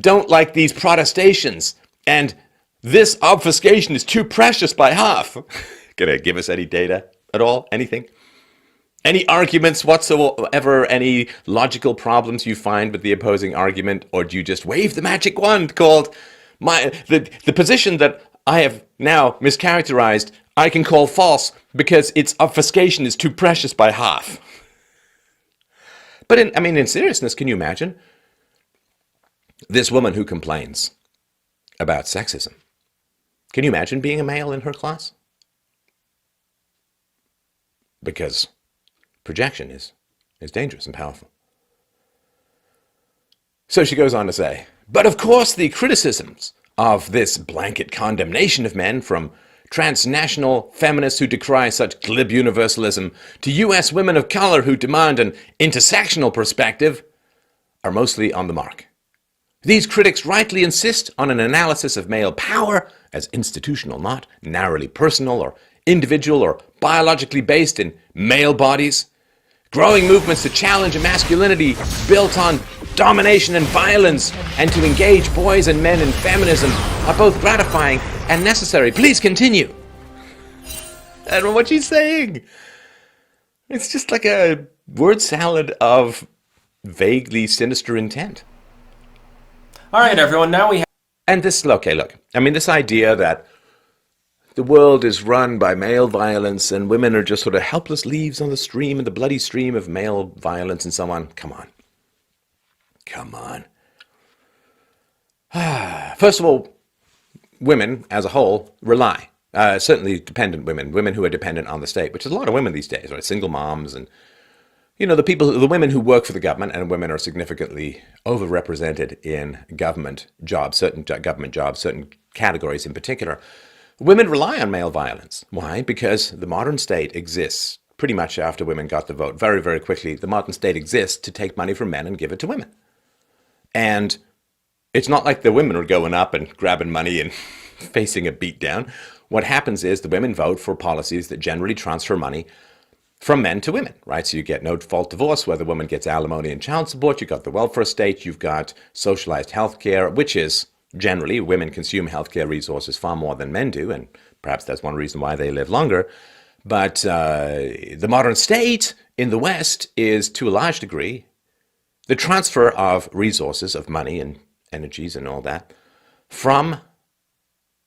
don't like these protestations. And this obfuscation is too precious by half. Gonna give us any data at all? Anything? Any arguments whatsoever? Any logical problems you find with the opposing argument? Or do you just wave the magic wand called the position that I have now mischaracterized, I can call false because its obfuscation is too precious by half? But in seriousness, can you imagine this woman who complains about sexism? Can you imagine being a male in her class? Because projection is dangerous and powerful. So she goes on to say, but of course the criticisms of this blanket condemnation of men, from transnational feminists who decry such glib universalism to US women of color who demand an intersectional perspective, are mostly on the mark. These critics rightly insist on an analysis of male power as institutional, not narrowly personal or individual or biologically based in male bodies. Growing movements to challenge a masculinity built on domination and violence and to engage boys and men in feminism are both gratifying and necessary. Please continue. I don't know what she's saying. It's just like a word salad of vaguely sinister intent. All right, everyone, now we have... And this, okay, look, this idea that the world is run by male violence and women are just sort of helpless leaves on the stream, and the bloody stream of male violence and so on. Come on. Come on. First of all, women as a whole rely, certainly dependent women who are dependent on the state, which is a lot of women these days, right? Single moms and, the women who work for the government, and women are significantly overrepresented in government jobs, certain government jobs, certain categories in particular. Women rely on male violence. Why? Because the modern state exists pretty much after women got the vote. Very, very quickly, the modern state exists to take money from men and give it to women. And it's not like the women are going up and grabbing money and facing a beatdown. What happens is the women vote for policies that generally transfer money from men to women, right? So you get no-fault divorce where the woman gets alimony and child support. You've got the welfare state. You've got socialized health care, which is generally women consume healthcare resources far more than men do, and perhaps that's one reason why they live longer. But the modern state in the West is, to a large degree, the transfer of resources, of money and energies and all that, from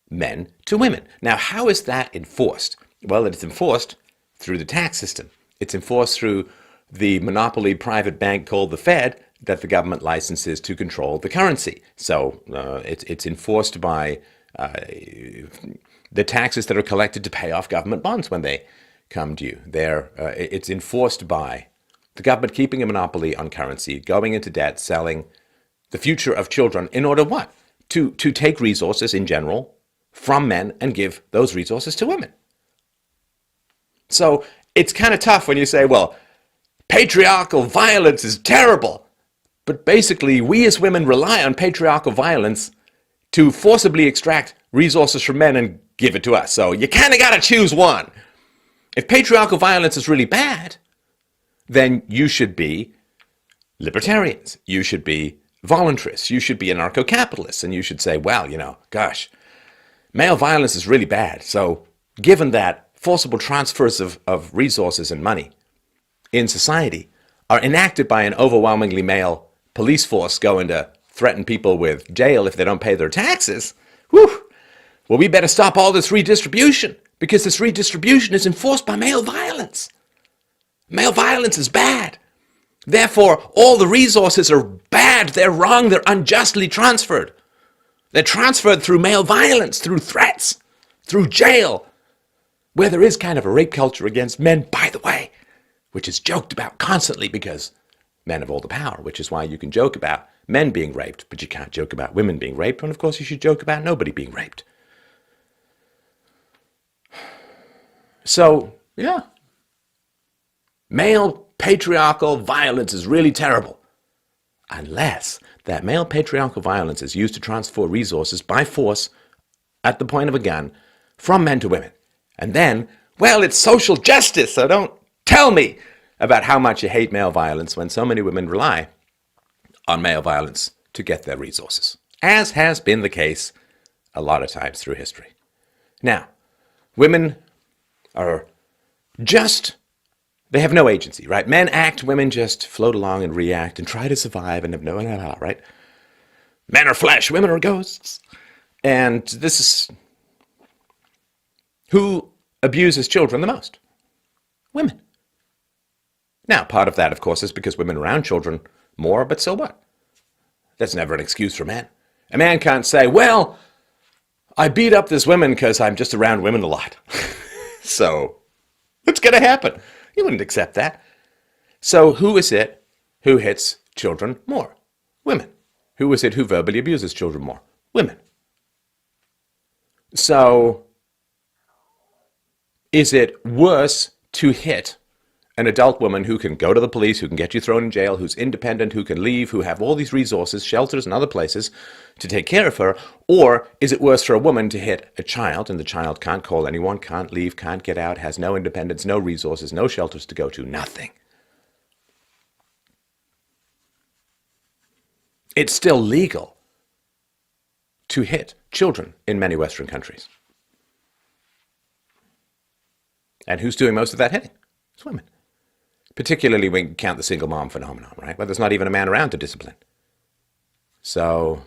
men to women. Now, how is that enforced? Well, it's enforced through the tax system. It's enforced through the monopoly private bank called the Fed that the government licenses to control the currency. So it's enforced by the taxes that are collected to pay off government bonds when they come due. It's enforced by the government keeping a monopoly on currency, going into debt, selling the future of children in order what? To take resources in general from men and give those resources to women. So it's kind of tough when you say, well, patriarchal violence is terrible. But basically, we as women rely on patriarchal violence to forcibly extract resources from men and give it to us. So you kind of got to choose one. If patriarchal violence is really bad, then you should be libertarians. You should be voluntarists. You should be anarcho-capitalists. And you should say, well, gosh, male violence is really bad. So given that forcible transfers of resources and money in society are enacted by an overwhelmingly male police force going to threaten people with jail if they don't pay their taxes, well, we better stop all this redistribution, because this redistribution is enforced by male violence. Male violence is bad. Therefore, all the resources are bad, they're wrong, they're unjustly transferred. They're transferred through male violence, through threats, through jail, where there is kind of a rape culture against men, by the way, which is joked about constantly because men have all the power, which is why you can joke about men being raped, but you can't joke about women being raped, and of course you should joke about nobody being raped. So, yeah, male patriarchal violence is really terrible, unless that male patriarchal violence is used to transfer resources by force at the point of a gun from men to women. And then, well, it's social justice, so don't tell me about how much you hate male violence when so many women rely on male violence to get their resources, as has been the case a lot of times through history. Now, women are they have no agency, right? Men act, women just float along and react and try to survive and have no, right? Men are flesh, women are ghosts. And this is who abuses children the most? Women. Now, part of that, of course, is because women are around children more, but so what? That's never an excuse for men. A man can't say, well, I beat up this woman because I'm just around women a lot. So, what's going to happen? You wouldn't accept that. So, who is it who hits children more? Women. Who is it who verbally abuses children more? Women. So, is it worse to hit an adult woman who can go to the police, who can get you thrown in jail, who's independent, who can leave, who have all these resources, shelters and other places to take care of her? Or is it worse for a woman to hit a child, and the child can't call anyone, can't leave, can't get out, has no independence, no resources, no shelters to go to, nothing? It's still legal to hit children in many Western countries. And who's doing most of that hitting? It's women. Particularly when you count the single mom phenomenon, right? Where there's not even a man around to discipline. So,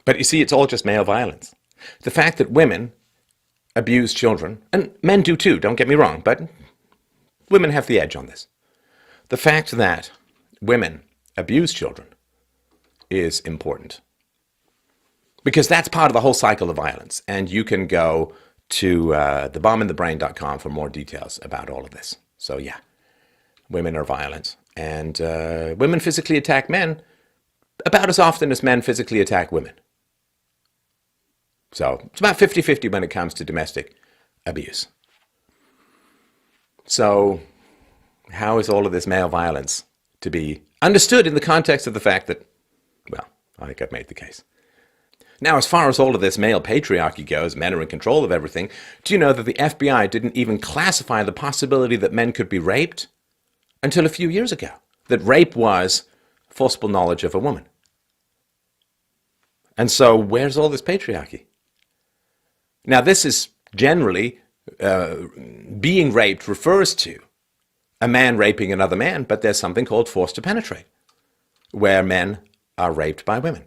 but you see, it's all just male violence. The fact that women abuse children, and men do too, don't get me wrong, but women have the edge on this. The fact that women abuse children is important, because that's part of the whole cycle of violence. And you can go to thebombinthebrain.com for more details about all of this. So yeah, women are violent, and women physically attack men about as often as men physically attack women. So it's about 50-50 when it comes to domestic abuse. So how is all of this male violence to be understood in the context of the fact that, well, I think I've made the case. Now, as far as all of this male patriarchy goes, men are in control of everything, do you know that the FBI didn't even classify the possibility that men could be raped until a few years ago? That rape was forcible knowledge of a woman. And so, where's all this patriarchy? Now, this is generally, being raped refers to a man raping another man, but there's something called force to penetrate, where men are raped by women,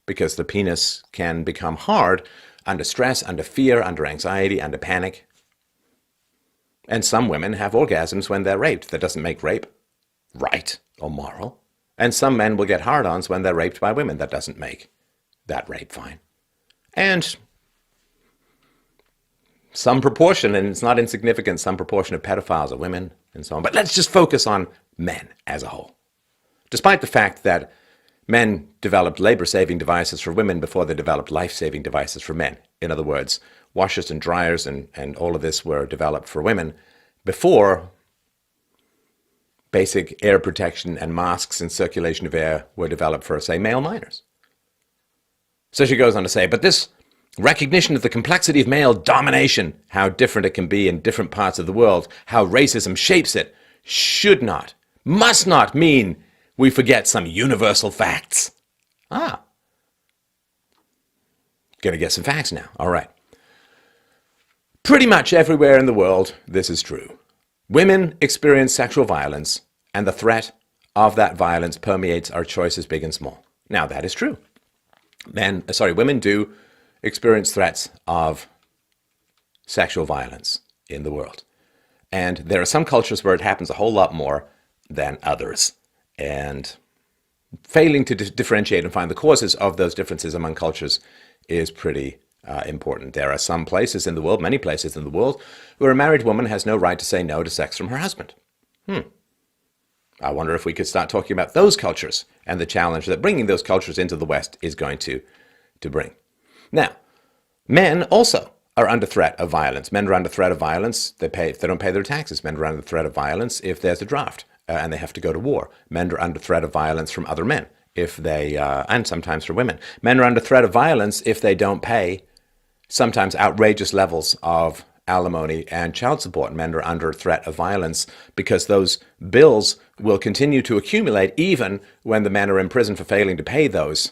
because the penis can become hard under stress, under fear, under anxiety, under panic. And some women have orgasms when they're raped. That doesn't make rape right or moral. And some men will get hard-ons when they're raped by women. That doesn't make that rape fine. And some proportion, and it's not insignificant, some proportion of pedophiles are women and so on. But let's just focus on men as a whole. Despite the fact that men developed labor-saving devices for women before they developed life-saving devices for men. In other words, washers and dryers and all of this were developed for women before basic air protection and masks and circulation of air were developed for, say, male minors. So she goes on to say, but this recognition of the complexity of male domination, how different it can be in different parts of the world, how racism shapes it, should not, must not mean we forget some universal facts. Gonna get some facts now. All right. Pretty much everywhere in the world, this is true. Women experience sexual violence, and the threat of that violence permeates our choices, big and small. Now, that is true. Women do experience threats of sexual violence in the world. And there are some cultures where it happens a whole lot more than others. And failing to differentiate and find the causes of those differences among cultures is pretty important. There are some places in the world, many places in the world, where a married woman has no right to say no to sex from her husband. I wonder if we could start talking about those cultures and the challenge that bringing those cultures into the West is going to bring. Now, men also are under threat of violence. Men are under threat of violence. If they don't pay their taxes. Men are under threat of violence if there's a draft and they have to go to war. Men are under threat of violence from other men if they, and sometimes from women. Men are under threat of violence if they don't pay sometimes outrageous levels of alimony and child support. Men are under threat of violence because those bills will continue to accumulate even when the men are in prison for failing to pay those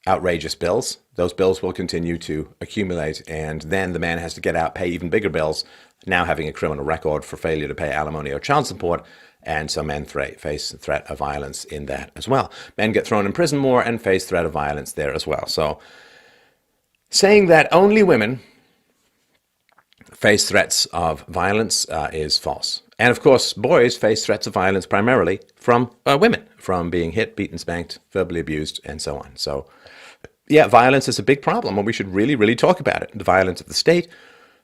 outrageous bills. Those bills will continue to accumulate, and then the man has to get out, pay even bigger bills, now having a criminal record for failure to pay alimony or child support, and so men face threat of violence in that as well. Men get thrown in prison more and face threat of violence there as well. So saying that only women face threats of violence is false. And of course, boys face threats of violence primarily from women, from being hit, beaten, spanked, verbally abused, and so on. So yeah, violence is a big problem, and we should really, really talk about it. The violence of the state,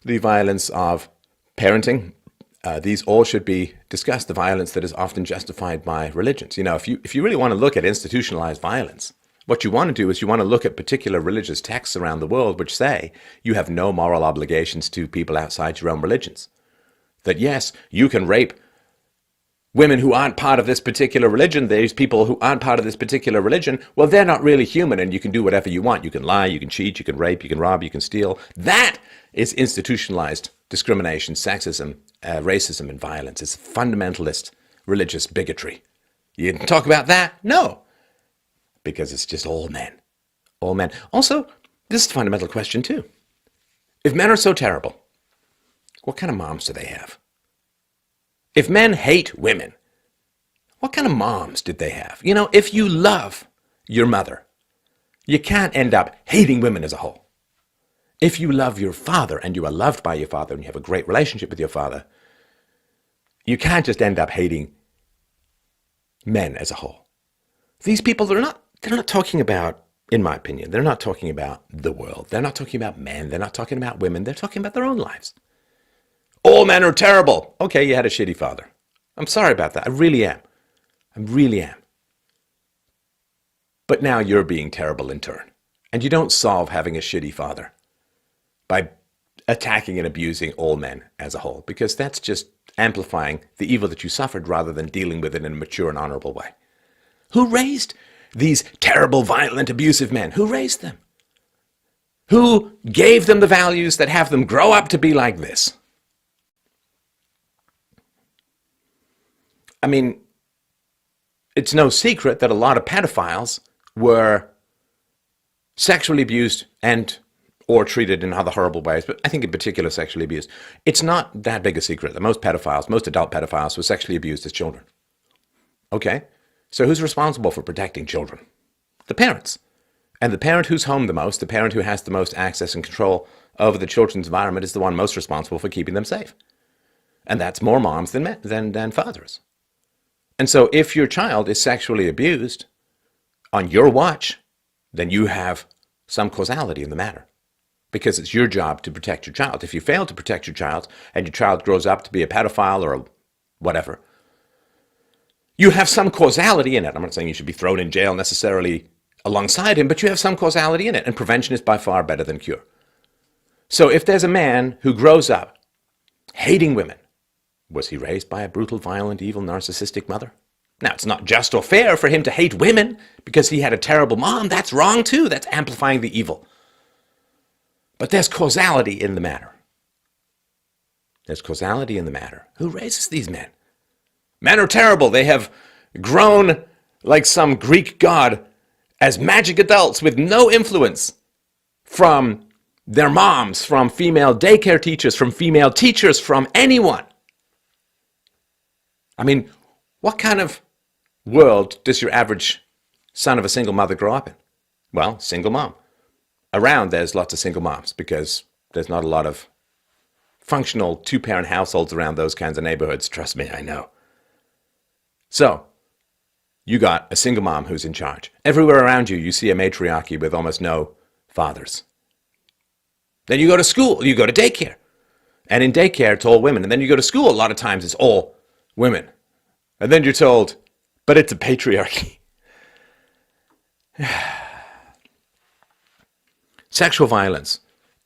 the violence of parenting, these all should be discussed. The violence that is often justified by religions. You know, if you really want to look at institutionalized violence, what you want to do is you want to look at particular religious texts around the world which say you have no moral obligations to people outside your own religions. That yes, you can rape women who aren't part of this particular religion. These people who aren't part of this particular religion, well, they're not really human, and you can do whatever you want. You can lie, you can cheat, you can rape, you can rob, you can steal. That is institutionalized discrimination, sexism, racism, and violence. It's fundamentalist religious bigotry. You can talk about that? No. Because it's just all men. All men. Also, this is a fundamental question too. If men are so terrible, what kind of moms do they have? If men hate women, what kind of moms did they have? You know, if you love your mother, you can't end up hating women as a whole. If you love your father and you are loved by your father and you have a great relationship with your father, you can't just end up hating men as a whole. These people, they're not talking about, in my opinion, they're not talking about the world. They're not talking about men. They're not talking about women. They're talking about their own lives. All men are terrible. Okay, you had a shitty father. I'm sorry about that. I really am. I really am. But now you're being terrible in turn. And you don't solve having a shitty father by attacking and abusing all men as a whole, because that's just amplifying the evil that you suffered rather than dealing with it in a mature and honorable way. Who raised these terrible, violent, abusive men? Who raised them? Who gave them the values that have them grow up to be like this? I mean, it's no secret that a lot of pedophiles were sexually abused and or treated in other horrible ways, but I think in particular sexually abused. It's not that big a secret that most pedophiles, most adult pedophiles, were sexually abused as children. Okay? So who's responsible for protecting children? The parents. And the parent who's home the most, the parent who has the most access and control over the children's environment, is the one most responsible for keeping them safe. And that's more moms than fathers. And so if your child is sexually abused on your watch, then you have some causality in the matter, because it's your job to protect your child. If you fail to protect your child and your child grows up to be a pedophile or whatever, you have some causality in it. I'm not saying you should be thrown in jail necessarily alongside him, but you have some causality in it, and prevention is by far better than cure. So if there's a man who grows up hating women, was he raised by a brutal, violent, evil, narcissistic mother? Now, it's not just or fair for him to hate women because he had a terrible mom. That's wrong too. That's amplifying the evil. But there's causality in the matter. There's causality in the matter. Who raises these men? Men are terrible. They have grown like some Greek god as magic adults with no influence from their moms, from female daycare teachers, from female teachers, from anyone. I mean, what kind of world does your average son of a single mother grow up in? Well, single mom. Around, there's lots of single moms because there's not a lot of functional two-parent households around those kinds of neighborhoods. Trust me, I know. So, you got a single mom who's in charge. Everywhere around you, you see a matriarchy with almost no fathers. Then you go to school, you go to daycare. And in daycare, it's all women. And then you go to school, a lot of times it's all women. And then you're told, But it's a patriarchy. Sexual violence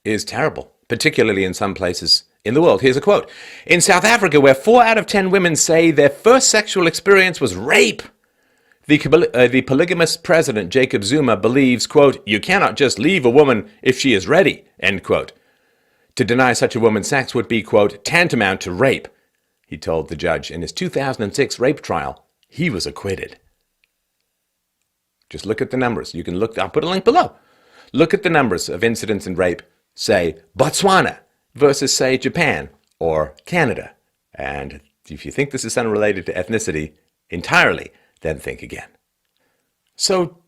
is terrible, particularly in some places in the world. Here's a quote. In South Africa, where 4 out of 10 women say their first sexual experience was rape, the polygamous president, Jacob Zuma, believes, quote, you cannot just leave a woman if she is ready, end quote. To deny such a woman sex would be, quote, tantamount to rape, he told the judge in his 2006 rape trial. He was acquitted. Just look at the numbers. You can look, I'll put a link below. Look at the numbers of incidents in rape, say, Botswana versus, say, Japan or Canada. And if you think this is unrelated to ethnicity entirely, then think again. So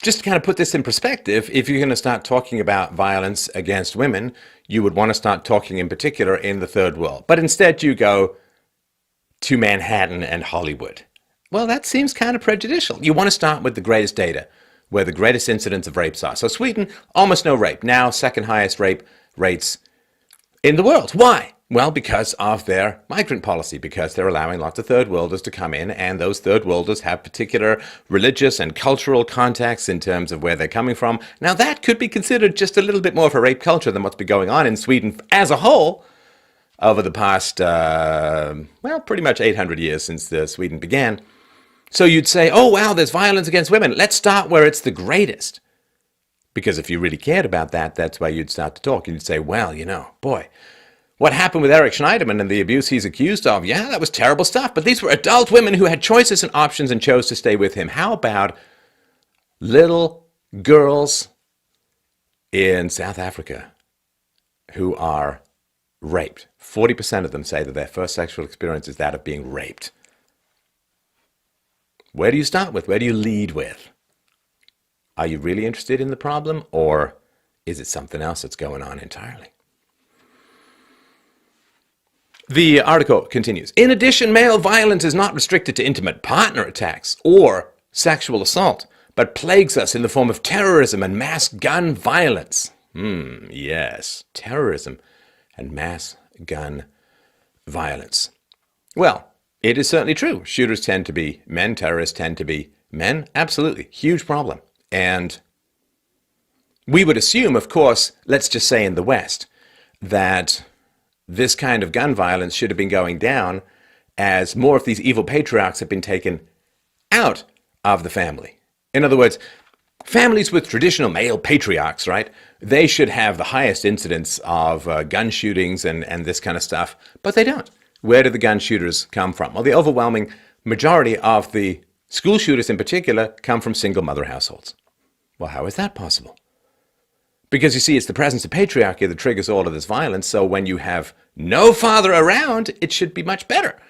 just to kind of put this in perspective, if you're going to start talking about violence against women, you would want to start talking in particular in the third world. But instead you go to Manhattan and Hollywood. Well, that seems kind of prejudicial. You want to start with the greatest data, where the greatest incidents of rapes are. So Sweden, almost no rape. Now, second highest rape rates in the world. Why? Well, because of their migrant policy, because they're allowing lots of third worlders to come in, and those third worlders have particular religious and cultural contexts in terms of where they're coming from. Now, that could be considered just a little bit more of a rape culture than what's been going on in Sweden as a whole over the past, pretty much 800 years since Sweden began. So you'd say, oh, wow, there's violence against women. Let's start where it's the greatest. Because if you really cared about that, that's where you'd start to talk. You'd say, well, boy, what happened with Eric Schneiderman and the abuse he's accused of? Yeah, that was terrible stuff. But these were adult women who had choices and options and chose to stay with him. How about little girls in South Africa who are raped? 40% of them say that their first sexual experience is that of being raped. Where do you start with? Where do you lead with? Are you really interested in the problem, or is it something else that's going on entirely? The article continues. In addition, male violence is not restricted to intimate partner attacks or sexual assault, but plagues us in the form of terrorism and mass gun violence. Yes, terrorism and mass gun violence. Well, it is certainly true. Shooters tend to be men. Terrorists tend to be men. Absolutely. Huge problem. And we would assume, of course, let's just say in the West, that this kind of gun violence should have been going down as more of these evil patriarchs have been taken out of the family. In other words, families with traditional male patriarchs, right? They should have the highest incidence of gun shootings and this kind of stuff, but they don't. Where do the gun shooters come from? Well, the overwhelming majority of the school shooters in particular come from single mother households. Well, how is that possible? Because you see, it's the presence of patriarchy that triggers all of this violence, so when you have no father around, it should be much better.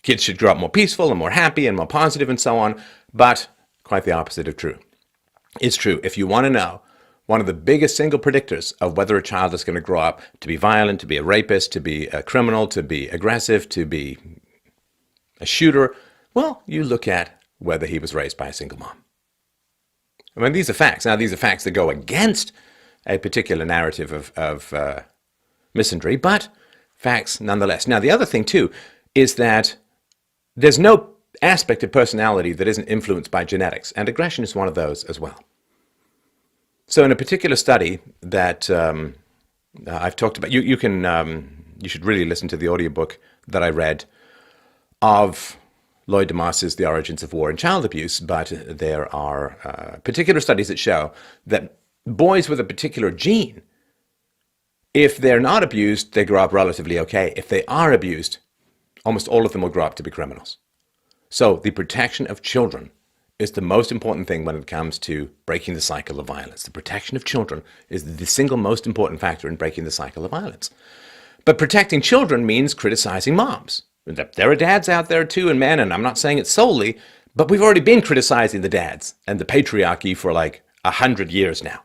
Kids should grow up more peaceful and more happy and more positive and so on, but quite the opposite of true. It's true. If you want to know, one of the biggest single predictors of whether a child is going to grow up to be violent, to be a rapist, to be a criminal, to be aggressive, to be a shooter, well, you look at whether he was raised by a single mom. I mean, these are facts. Now, these are facts that go against a particular narrative of misandry, but facts nonetheless. Now, the other thing, too, is that there's no aspect of personality that isn't influenced by genetics, and aggression is one of those as well. So in a particular study that I've talked about, you should really listen to the audiobook that I read of Lloyd DeMaas's The Origins of War and Child Abuse, but there are particular studies that show that boys with a particular gene, if they're not abused, they grow up relatively okay. If they are abused, almost all of them will grow up to be criminals. So the protection of children is the most important thing when it comes to breaking the cycle of violence. The protection of children is the single most important factor in breaking the cycle of violence. But protecting children means criticizing moms. There are dads out there too, and men, and I'm not saying it solely, but we've already been criticizing the dads and the patriarchy for like 100 years now.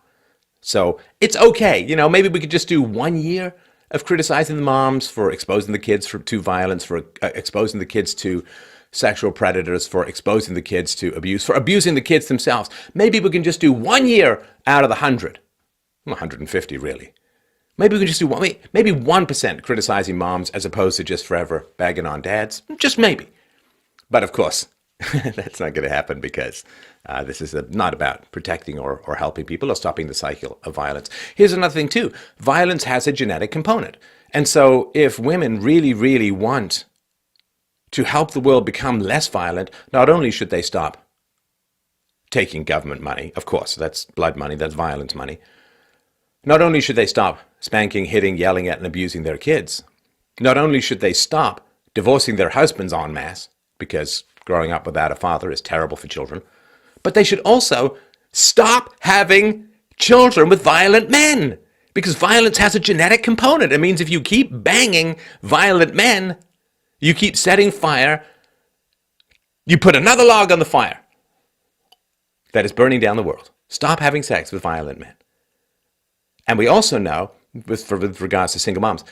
So it's okay. Maybe we could just do 1 year of criticizing the moms for exposing the kids to violence, for exposing the kids to sexual predators, for exposing the kids to abuse, for abusing the kids themselves. Maybe we can just do 1 year out of the 100. 150, really. Maybe we can just do maybe 1% criticizing moms as opposed to just forever bagging on dads. Just maybe. But of course, That's not going to happen because this is not about protecting or helping people or stopping the cycle of violence. Here's another thing too. Violence has a genetic component. And so if women really, really want to help the world become less violent, not only should they stop taking government money, of course, that's blood money, that's violence money. Not only should they stop spanking, hitting, yelling at, and abusing their kids, not only should they stop divorcing their husbands en masse, because growing up without a father is terrible for children, but they should also stop having children with violent men, because violence has a genetic component. It means if you keep banging violent men, you keep setting fire, you put another log on the fire that is burning down the world. Stop having sex with violent men. And we also know, with regards to single moms,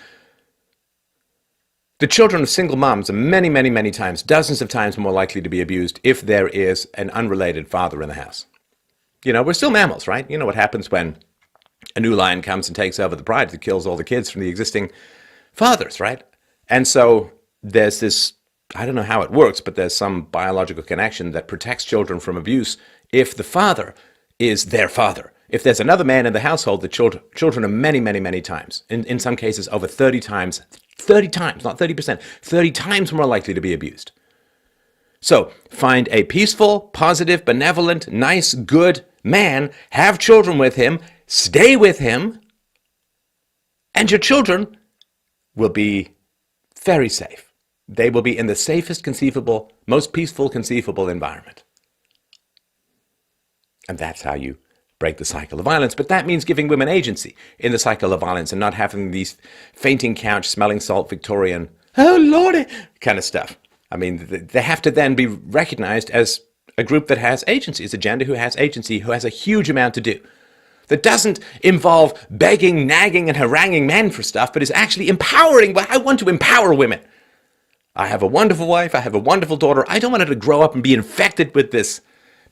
the children of single moms are many, many, many times, dozens of times more likely to be abused if there is an unrelated father in the house. You know, we're still mammals, right? You know what happens when a new lion comes and takes over the pride that kills all the kids from the existing fathers, right? And so there's this, I don't know how it works, but there's some biological connection that protects children from abuse if the father is their father. If there's another man in the household, the children are many, many, many times, in some cases over 30 times, not 30%, 30 times more likely to be abused. So find a peaceful, positive, benevolent, nice, good man, have children with him, stay with him, and your children will be very safe. They will be in the safest conceivable, most peaceful conceivable environment. And that's how you break the cycle of violence. But that means giving women agency in the cycle of violence and not having these fainting couch, smelling salt, Victorian, oh lordy, kind of stuff. I mean, they have to then be recognized as a group that has agency, as a gender who has agency, who has a huge amount to do. That doesn't involve begging, nagging, and haranguing men for stuff, but is actually empowering. I want to empower women. I have a wonderful wife. I have a wonderful daughter. I don't want her to grow up and be infected with this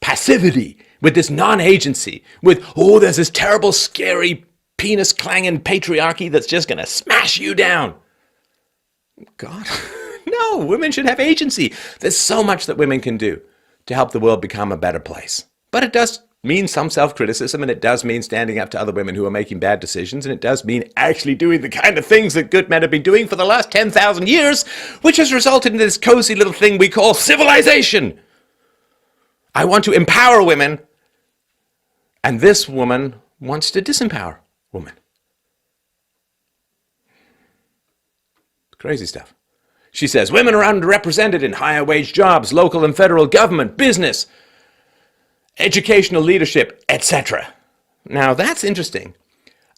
passivity, with this non-agency, with, oh, there's this terrible, scary, penis-clanging patriarchy that's just going to smash you down. God, no, women should have agency. There's so much that women can do to help the world become a better place. But it does mean some self-criticism, and it does mean standing up to other women who are making bad decisions, and it does mean actually doing the kind of things that good men have been doing for the last 10,000 years, which has resulted in this cozy little thing we call civilization. I want to empower women, and this woman wants to disempower women. Crazy stuff. She says, women are underrepresented in higher wage jobs, local and federal government, business, educational leadership, etc. Now, that's interesting.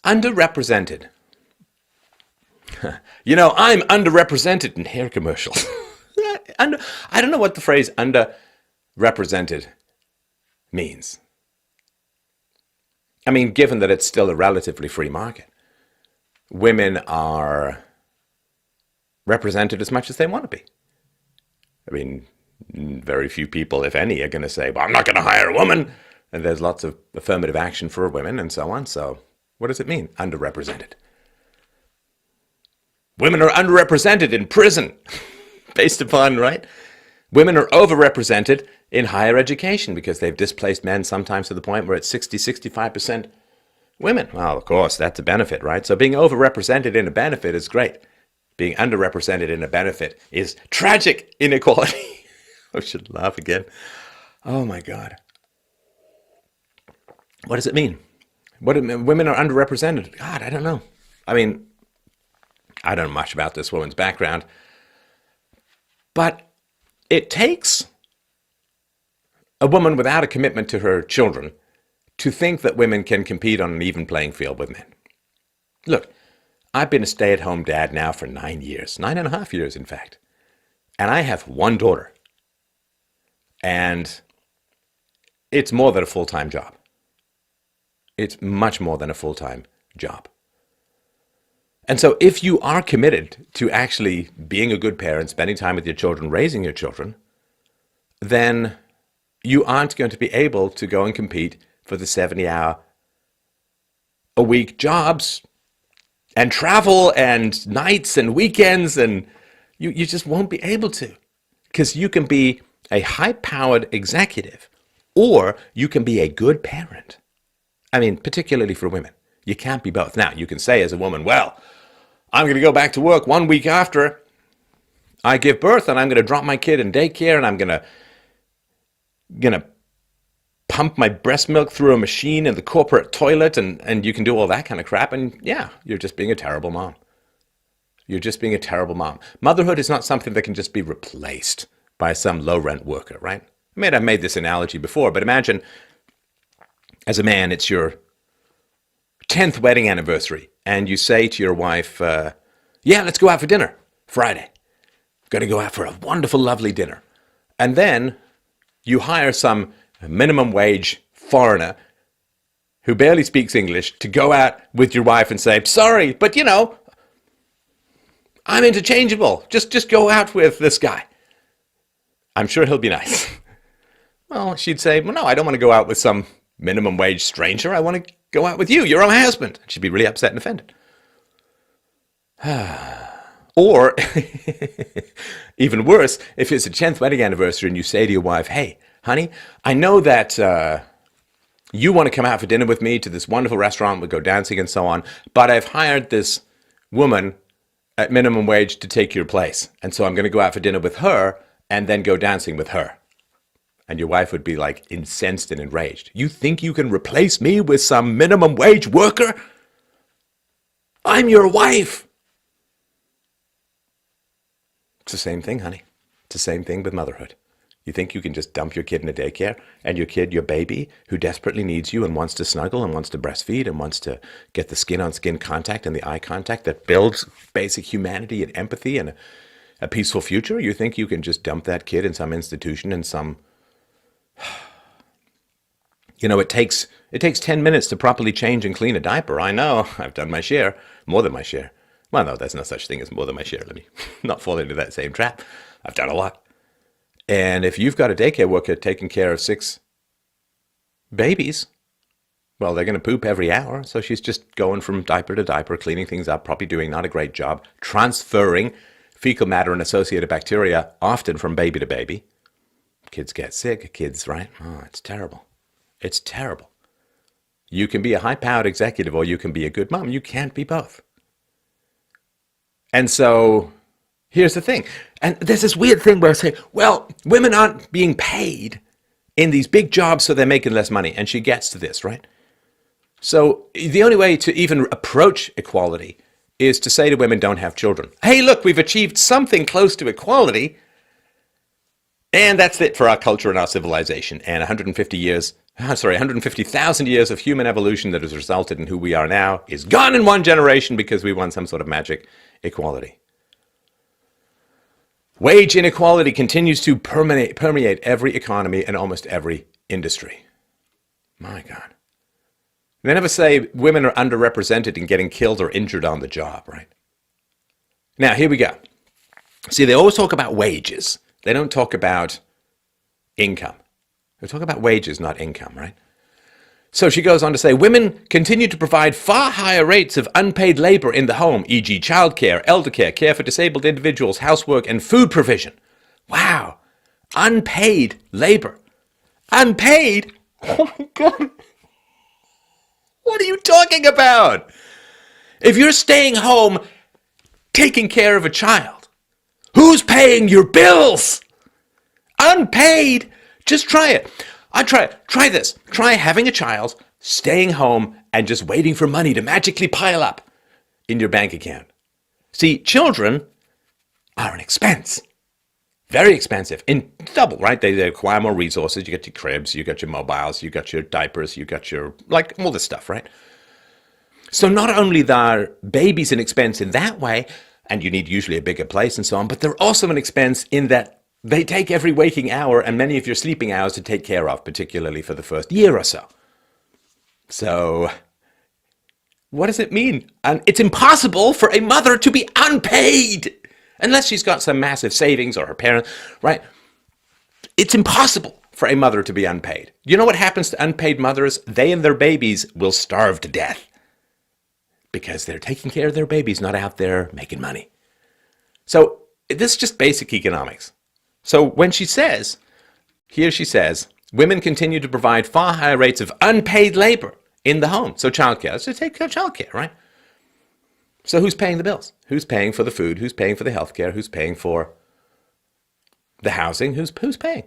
Underrepresented. You know, I'm underrepresented in hair commercials. I don't know what the phrase underrepresented means. I mean, given that it's still a relatively free market, women are represented as much as they want to be. I mean, very few people, if any, are going to say, well, I'm not going to hire a woman. And there's lots of affirmative action for women and so on. So what does it mean, underrepresented? Women are underrepresented in prison, based upon, right? Women are overrepresented in higher education because they've displaced men sometimes to the point where it's 65% women. Well, of course, that's a benefit, right? So being overrepresented in a benefit is great. Being underrepresented in a benefit is tragic inequality. I should laugh again. Oh my God. What does it mean? Women are underrepresented? God, I don't know. I mean, I don't know much about this woman's background, but it takes a woman without a commitment to her children to think that women can compete on an even playing field with men. Look, I've been a stay-at-home dad now for 9 years, 9.5 years, in fact. And I have one daughter. And it's more than a full-time job. It's much more than a full-time job. And so if you are committed to actually being a good parent, spending time with your children, raising your children, then you aren't going to be able to go and compete for the 70-hour-a-week jobs and travel and nights and weekends, and you just won't be able to, because you can be a high-powered executive, or you can be a good parent. I mean, particularly for women. You can't be both. Now, you can say as a woman, well, I'm going to go back to work 1 week after I give birth, and I'm going to drop my kid in daycare, and I'm going to pump my breast milk through a machine in the corporate toilet, and you can do all that kind of crap. And yeah, you're just being a terrible mom. You're just being a terrible mom. Motherhood is not something that can just be replaced by some low-rent worker, right? I mean, I've made this analogy before, but imagine as a man, it's your 10th wedding anniversary, and you say to your wife, yeah, let's go out for dinner Friday. Going to go out for a wonderful, lovely dinner. And then you hire some minimum wage foreigner who barely speaks English to go out with your wife and say, sorry, but I'm interchangeable. Just go out with this guy. I'm sure he'll be nice. Well, she'd say, well, no, I don't want to go out with some minimum wage stranger. I want to go out with you. You're my husband. She'd be really upset and offended. Or, even worse, if it's a 10th wedding anniversary and you say to your wife, hey, honey, I know that you want to come out for dinner with me to this wonderful restaurant, we'll go dancing and so on, but I've hired this woman at minimum wage to take your place. And so I'm going to go out for dinner with her and then go dancing with her. And your wife would be like incensed and enraged. You think you can replace me with some minimum wage worker? I'm your wife. It's the same thing, honey. It's the same thing with motherhood. You think you can just dump your kid in a daycare, and your kid, your baby, who desperately needs you and wants to snuggle and wants to breastfeed and wants to get the skin-on-skin contact and the eye contact that builds basic humanity and empathy and a peaceful future? You think you can just dump that kid in some institution in some... it takes 10 minutes to properly change and clean a diaper. I know. I've done my share. More than my share. Well, no, there's no such thing as more than my share. Let me not fall into that same trap. I've done a lot. And if you've got a daycare worker taking care of 6 babies, well, they're going to poop every hour. So she's just going from diaper to diaper, cleaning things up, probably doing not a great job, transferring fecal matter and associated bacteria, often from baby to baby. Kids get sick, kids, right? Oh, it's terrible. It's terrible. You can be a high-powered executive or you can be a good mom. You can't be both. And so here's the thing. And there's this weird thing where I say, well, women aren't being paid in these big jobs, so they're making less money. And she gets to this, right? So the only way to even approach equality is to say to women, don't have children. Hey, look, we've achieved something close to equality. And that's it for our culture and our civilization. And 150,000 years of human evolution that has resulted in who we are now is gone in one generation because we won some sort of magic equality. Wage inequality continues to permeate every economy and almost every industry. My God. They never say women are underrepresented in getting killed or injured on the job, right? Now, here we go. See, they always talk about wages. They don't talk about income. They talk about wages, not income, right? So she goes on to say, women continue to provide far higher rates of unpaid labor in the home, e.g. childcare, elder care, care for disabled individuals, housework, and food provision. Wow. Unpaid labor. Unpaid? Oh my God. What are you talking about? If you're staying home taking care of a child, who's paying your bills? Unpaid? Just try it. Try this. Try having a child, staying home, and just waiting for money to magically pile up in your bank account. See, children are an expense. Very expensive. In double, right? They acquire more resources. You get your cribs, you got your mobiles, you got your diapers, you got your, all this stuff, right? So not only are babies an expense in that way, and you need usually a bigger place and so on, but they're also an expense in that they take every waking hour and many of your sleeping hours to take care of, particularly for the first year or so. So, what does it mean? And it's impossible for a mother to be unpaid unless she's got some massive savings or her parents, right? It's impossible for a mother to be unpaid. You know what happens to unpaid mothers? They and their babies will starve to death because they're taking care of their babies, not out there making money. So, this is just basic economics. So when she says, Here she says, women continue to provide far higher rates of unpaid labor in the home. So childcare. Let's just take childcare, right? So who's paying the bills? Who's paying for the food? Who's paying for the healthcare? Who's paying for the housing? Who's paying?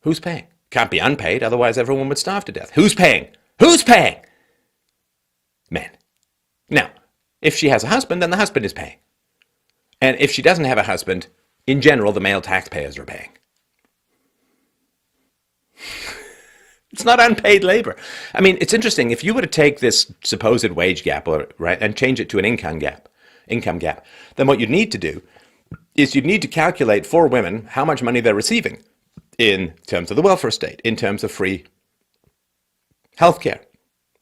Who's paying? Can't be unpaid, otherwise everyone would starve to death. Who's paying? Who's paying? Men. Now, if she has a husband, then the husband is paying. And if she doesn't have a husband, in general, the male taxpayers are paying. It's not unpaid labor. I mean, it's interesting. If you were to take this supposed wage gap, right, and change it to an income gap, then what you'd need to do is you'd need to calculate for women how much money they're receiving in terms of the welfare state, in terms of free healthcare,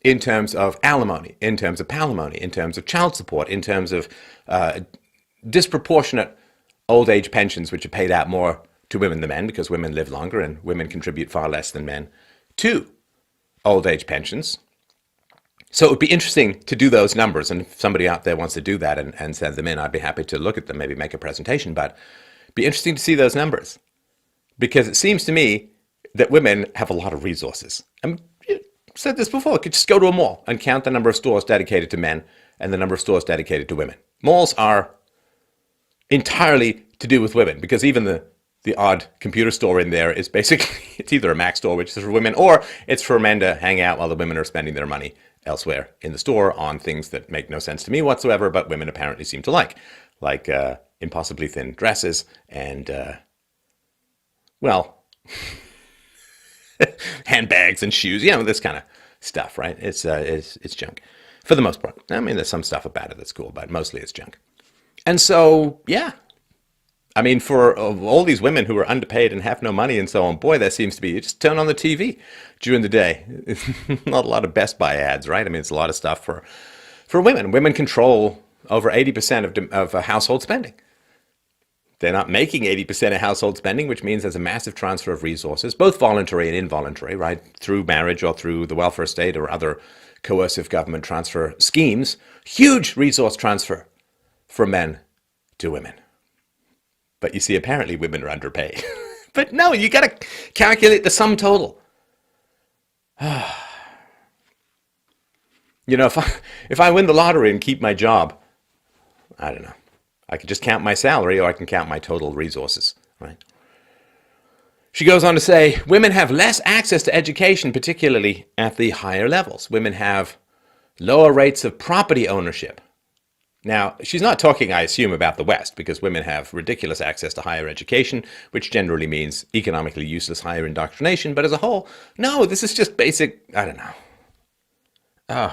in terms of alimony, in terms of palimony, in terms of child support, in terms of disproportionate old age pensions, which are paid out more to women than men because women live longer and women contribute far less than men to old age pensions. So it would be interesting to do those numbers, and if somebody out there wants to do that and send them in, I'd be happy to look at them, maybe make a presentation, but it'd be interesting to see those numbers, because it seems to me that women have a lot of resources. I've said this before, you could just go to a mall and count the number of stores dedicated to men and the number of stores dedicated to women. Malls are entirely to do with women, because even the odd computer store in there is basically, it's either a Mac store, which is for women, or it's for men to hang out while the women are spending their money elsewhere in the store on things that make no sense to me whatsoever, but women apparently seem to like impossibly thin dresses and, well, handbags and shoes, this kind of stuff, right? It's junk for the most part. I mean, there's some stuff about it that's cool, but mostly it's junk. And so, yeah. I mean, for all these women who are underpaid and have no money and so on, boy, that seems to be, you just turn on the TV during the day. It's not a lot of Best Buy ads, right? I mean, it's a lot of stuff for women. Women control over 80% of household spending. They're not making 80% of household spending, which means there's a massive transfer of resources, both voluntary and involuntary, right? Through marriage or through the welfare state or other coercive government transfer schemes. Huge resource transfer from men to women. But you see, apparently women are underpaid. But no, you got to calculate the sum total. If I win the lottery and keep my job, I don't know. I can just count my salary, or I can count my total resources, right? She goes on to say, women have less access to education, particularly at the higher levels. Women have lower rates of property ownership. Now, she's not talking, I assume, about the West, because women have ridiculous access to higher education, which generally means economically useless higher indoctrination. But as a whole, no, this is just basic, I don't know.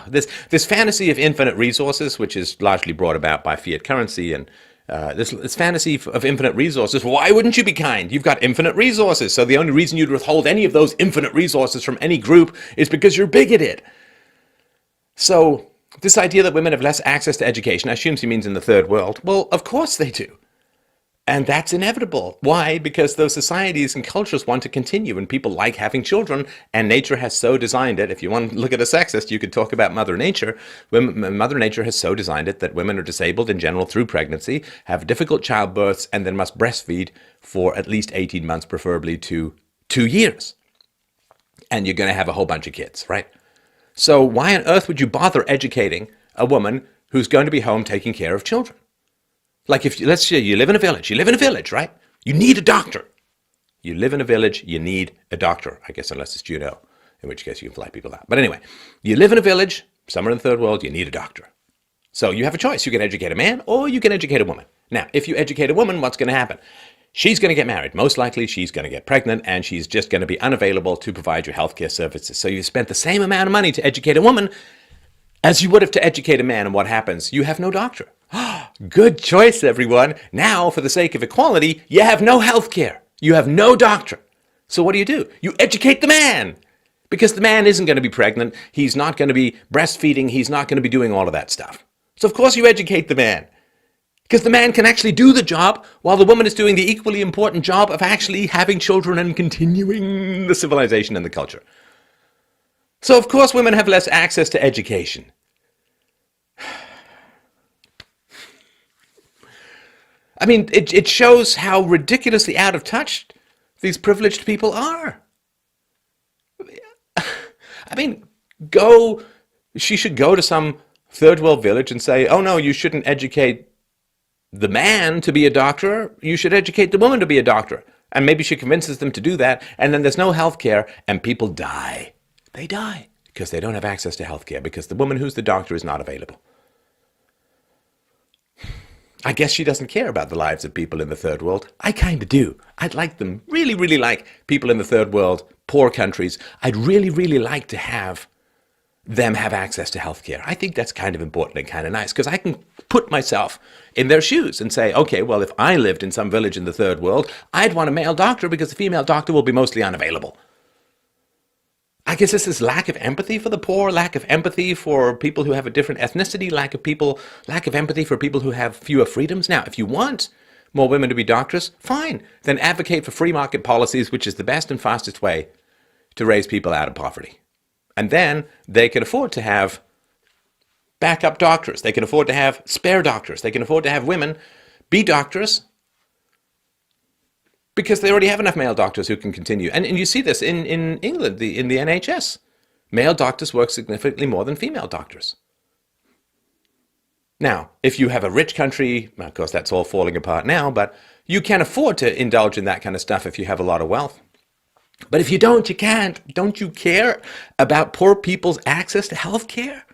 This fantasy of infinite resources, which is largely brought about by fiat currency, and this fantasy of infinite resources, why wouldn't you be kind? You've got infinite resources, so the only reason you'd withhold any of those infinite resources from any group is because you're bigoted. So this idea that women have less access to education, I assume she means in the third world. Well, of course they do. And that's inevitable. Why? Because those societies and cultures want to continue, and people like having children, and nature has so designed it. If you want to look at a sexist, you could talk about Mother Nature. Mother Nature has so designed it that women are disabled in general through pregnancy, have difficult childbirths, and then must breastfeed for at least 18 months, preferably to 2 years. And you're going to have a whole bunch of kids, right? So why on earth would you bother educating a woman who's going to be home taking care of children? Like let's say you live in a village, right? You need a doctor. You live in a village, you need a doctor. I guess unless it's Juneau, in which case you can fly people out. But anyway, you live in a village, somewhere in the third world, you need a doctor. So you have a choice. You can educate a man or you can educate a woman. Now, if you educate a woman, what's going to happen? She's going to get married. Most likely, she's going to get pregnant, and she's just going to be unavailable to provide your healthcare services. So you spent the same amount of money to educate a woman as you would have to educate a man, and what happens? You have no doctor. Good choice, everyone. Now, for the sake of equality, you have no healthcare. You have no doctor. So what do? You educate the man, because the man isn't going to be pregnant. He's not going to be breastfeeding. He's not going to be doing all of that stuff. So of course you educate the man. Because the man can actually do the job while the woman is doing the equally important job of actually having children and continuing the civilization and the culture. So, of course, women have less access to education. I mean, it shows how ridiculously out of touch these privileged people are. I mean, she should go to some third world village and say, oh no, you shouldn't educate the man to be a doctor, you should educate the woman to be a doctor. And maybe she convinces them to do that, and then there's no health care, and people die. They die because they don't have access to health care, because the woman who's the doctor is not available. I guess she doesn't care about the lives of people in the third world. I kind of do. I'd like them, really, really like people in the third world, poor countries. I'd really, really like to have them have access to healthcare. I think that's kind of important and kind of nice, because I can put myself in their shoes and say, okay, well, if I lived in some village in the third world, I'd want a male doctor because the female doctor will be mostly unavailable. I guess this is lack of empathy for the poor, lack of empathy for people who have a different ethnicity, lack of empathy for people who have fewer freedoms. Now, if you want more women to be doctors, fine. Then advocate for free market policies, which is the best and fastest way to raise people out of poverty. And then they can afford to have backup doctors. They can afford to have spare doctors. They can afford to have women be doctors because they already have enough male doctors who can continue. And you see this in England, in the NHS. Male doctors work significantly more than female doctors. Now, if you have a rich country, of course, that's all falling apart now, but you can afford to indulge in that kind of stuff if you have a lot of wealth. But if you don't, you can't. Don't you care about poor people's access to health care?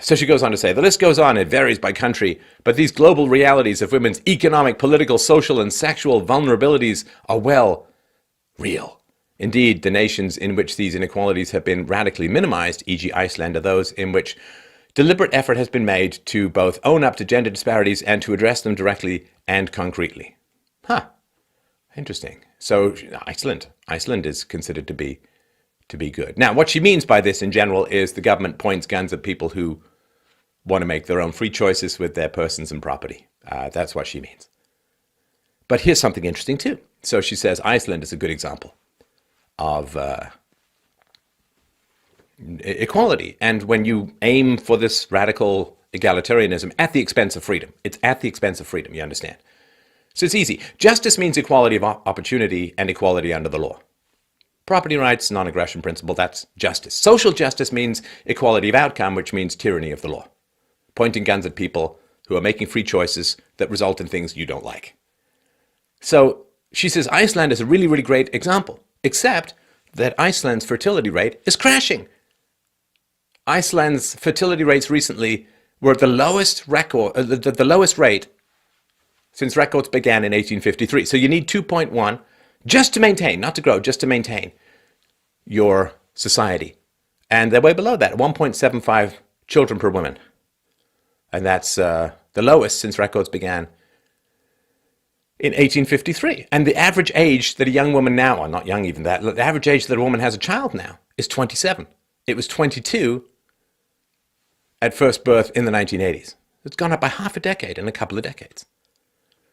So she goes on to say, the list goes on, it varies by country, but these global realities of women's economic, political, social, and sexual vulnerabilities are, well, real. Indeed, the nations in which these inequalities have been radically minimized, e.g. Iceland, are those in which deliberate effort has been made to both own up to gender disparities and to address them directly and concretely. Interesting. So Iceland is considered to be good. Now, what she means by this in general is the government points guns at people who want to make their own free choices with their persons and property. That's what she means. But here's something interesting too. So she says Iceland is a good example of equality. And when you aim for this radical egalitarianism at the expense of freedom, it's at the expense of freedom, you understand? So it's easy. Justice means equality of opportunity and equality under the law. Property rights, non-aggression principle, that's justice. Social justice means equality of outcome, which means tyranny of the law. Pointing guns at people who are making free choices that result in things you don't like. So she says Iceland is a really, really great example, except that Iceland's fertility rate is crashing. Iceland's fertility rates recently were at the lowest rate since records began in 1853. So you need 2.1 just to maintain, not to grow, just to maintain your society. And they're way below that, 1.75 children per woman. And that's the lowest since records began in 1853. And the average age that a young woman now, or not young even that, the average age that a woman has a child now is 27. It was 22 at first birth in the 1980s. It's gone up by half a decade in a couple of decades.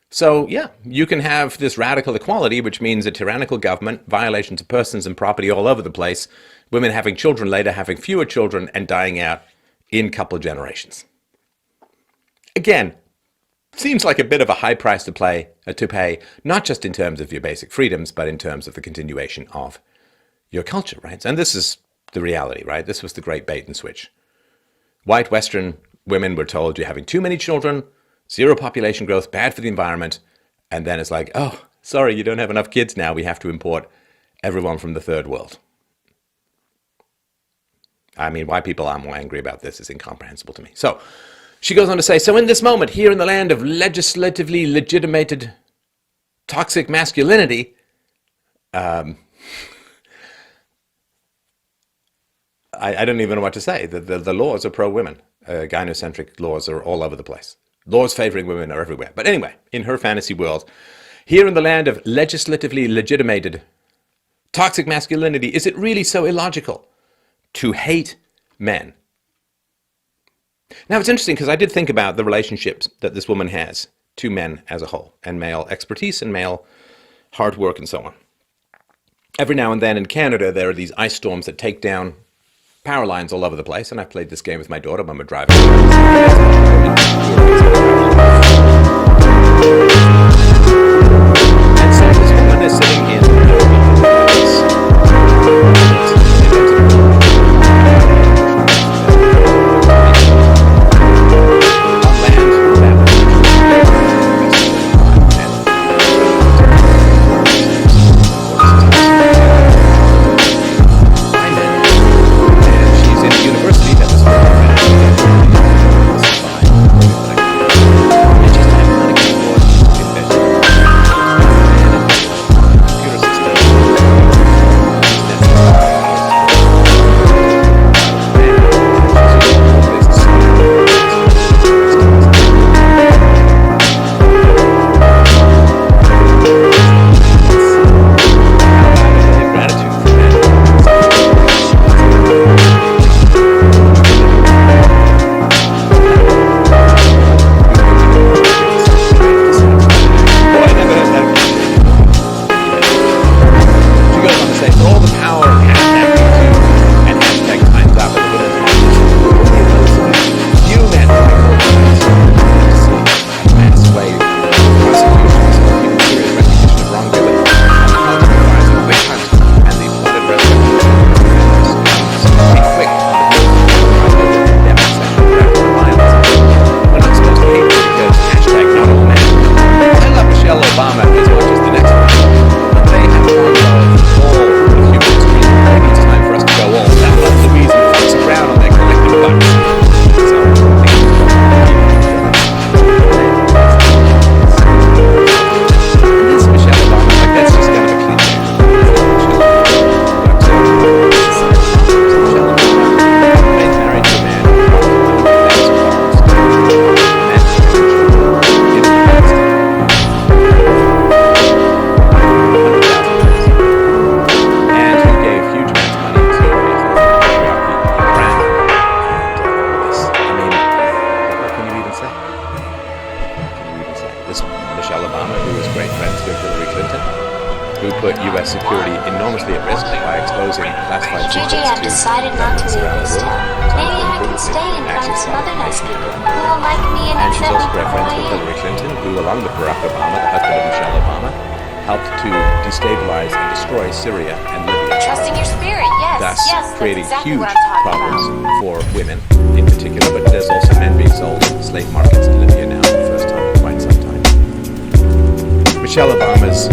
So, yeah, you can have this radical equality, which means a tyrannical government, violations of persons and property all over the place, women having children later, having fewer children, and dying out in a couple of generations. Again, seems like a bit of a high price to pay, not just in terms of your basic freedoms, but in terms of the continuation of your culture, right? And this is the reality, right? This was the great bait and switch. White Western women were told you're having too many children, zero population growth, bad for the environment. And then it's like, oh, sorry, you don't have enough kids now. We have to import everyone from the third world. I mean, why people are more angry about this is incomprehensible to me. So she goes on to say, so in this moment, here in the land of legislatively legitimated toxic masculinity, I don't even know what to say. The laws are pro-women. Gynocentric laws are all over the place. Laws favoring women are everywhere. But anyway, in her fantasy world, here in the land of legislatively legitimated toxic masculinity, is it really so illogical to hate men? Now, it's interesting because I did think about the relationships that this woman has to men as a whole, and male expertise and male hard work and so on. Every now and then in Canada, there are these ice storms that take down power lines all over the place, and I've played this game with my daughter when we're driving. And so this woman is sitting in who put U.S. security enormously at risk by exposing classified Gigi, secrets I've to decided not to governments leave around this the world. town. Maybe I can stay and find some other nice people who will like me and And she's accept me also for great who friends I with am. Hillary Clinton, who, along with Barack Obama, the husband of Michelle Obama, helped to destabilize and destroy Syria and Libya, Trusting your spirit, yes, thus yes, that's creating exactly huge what I'm talking problems about. for women in particular. But there's also men being sold in slave markets in Libya now for the first time in quite some time. Michelle Obama's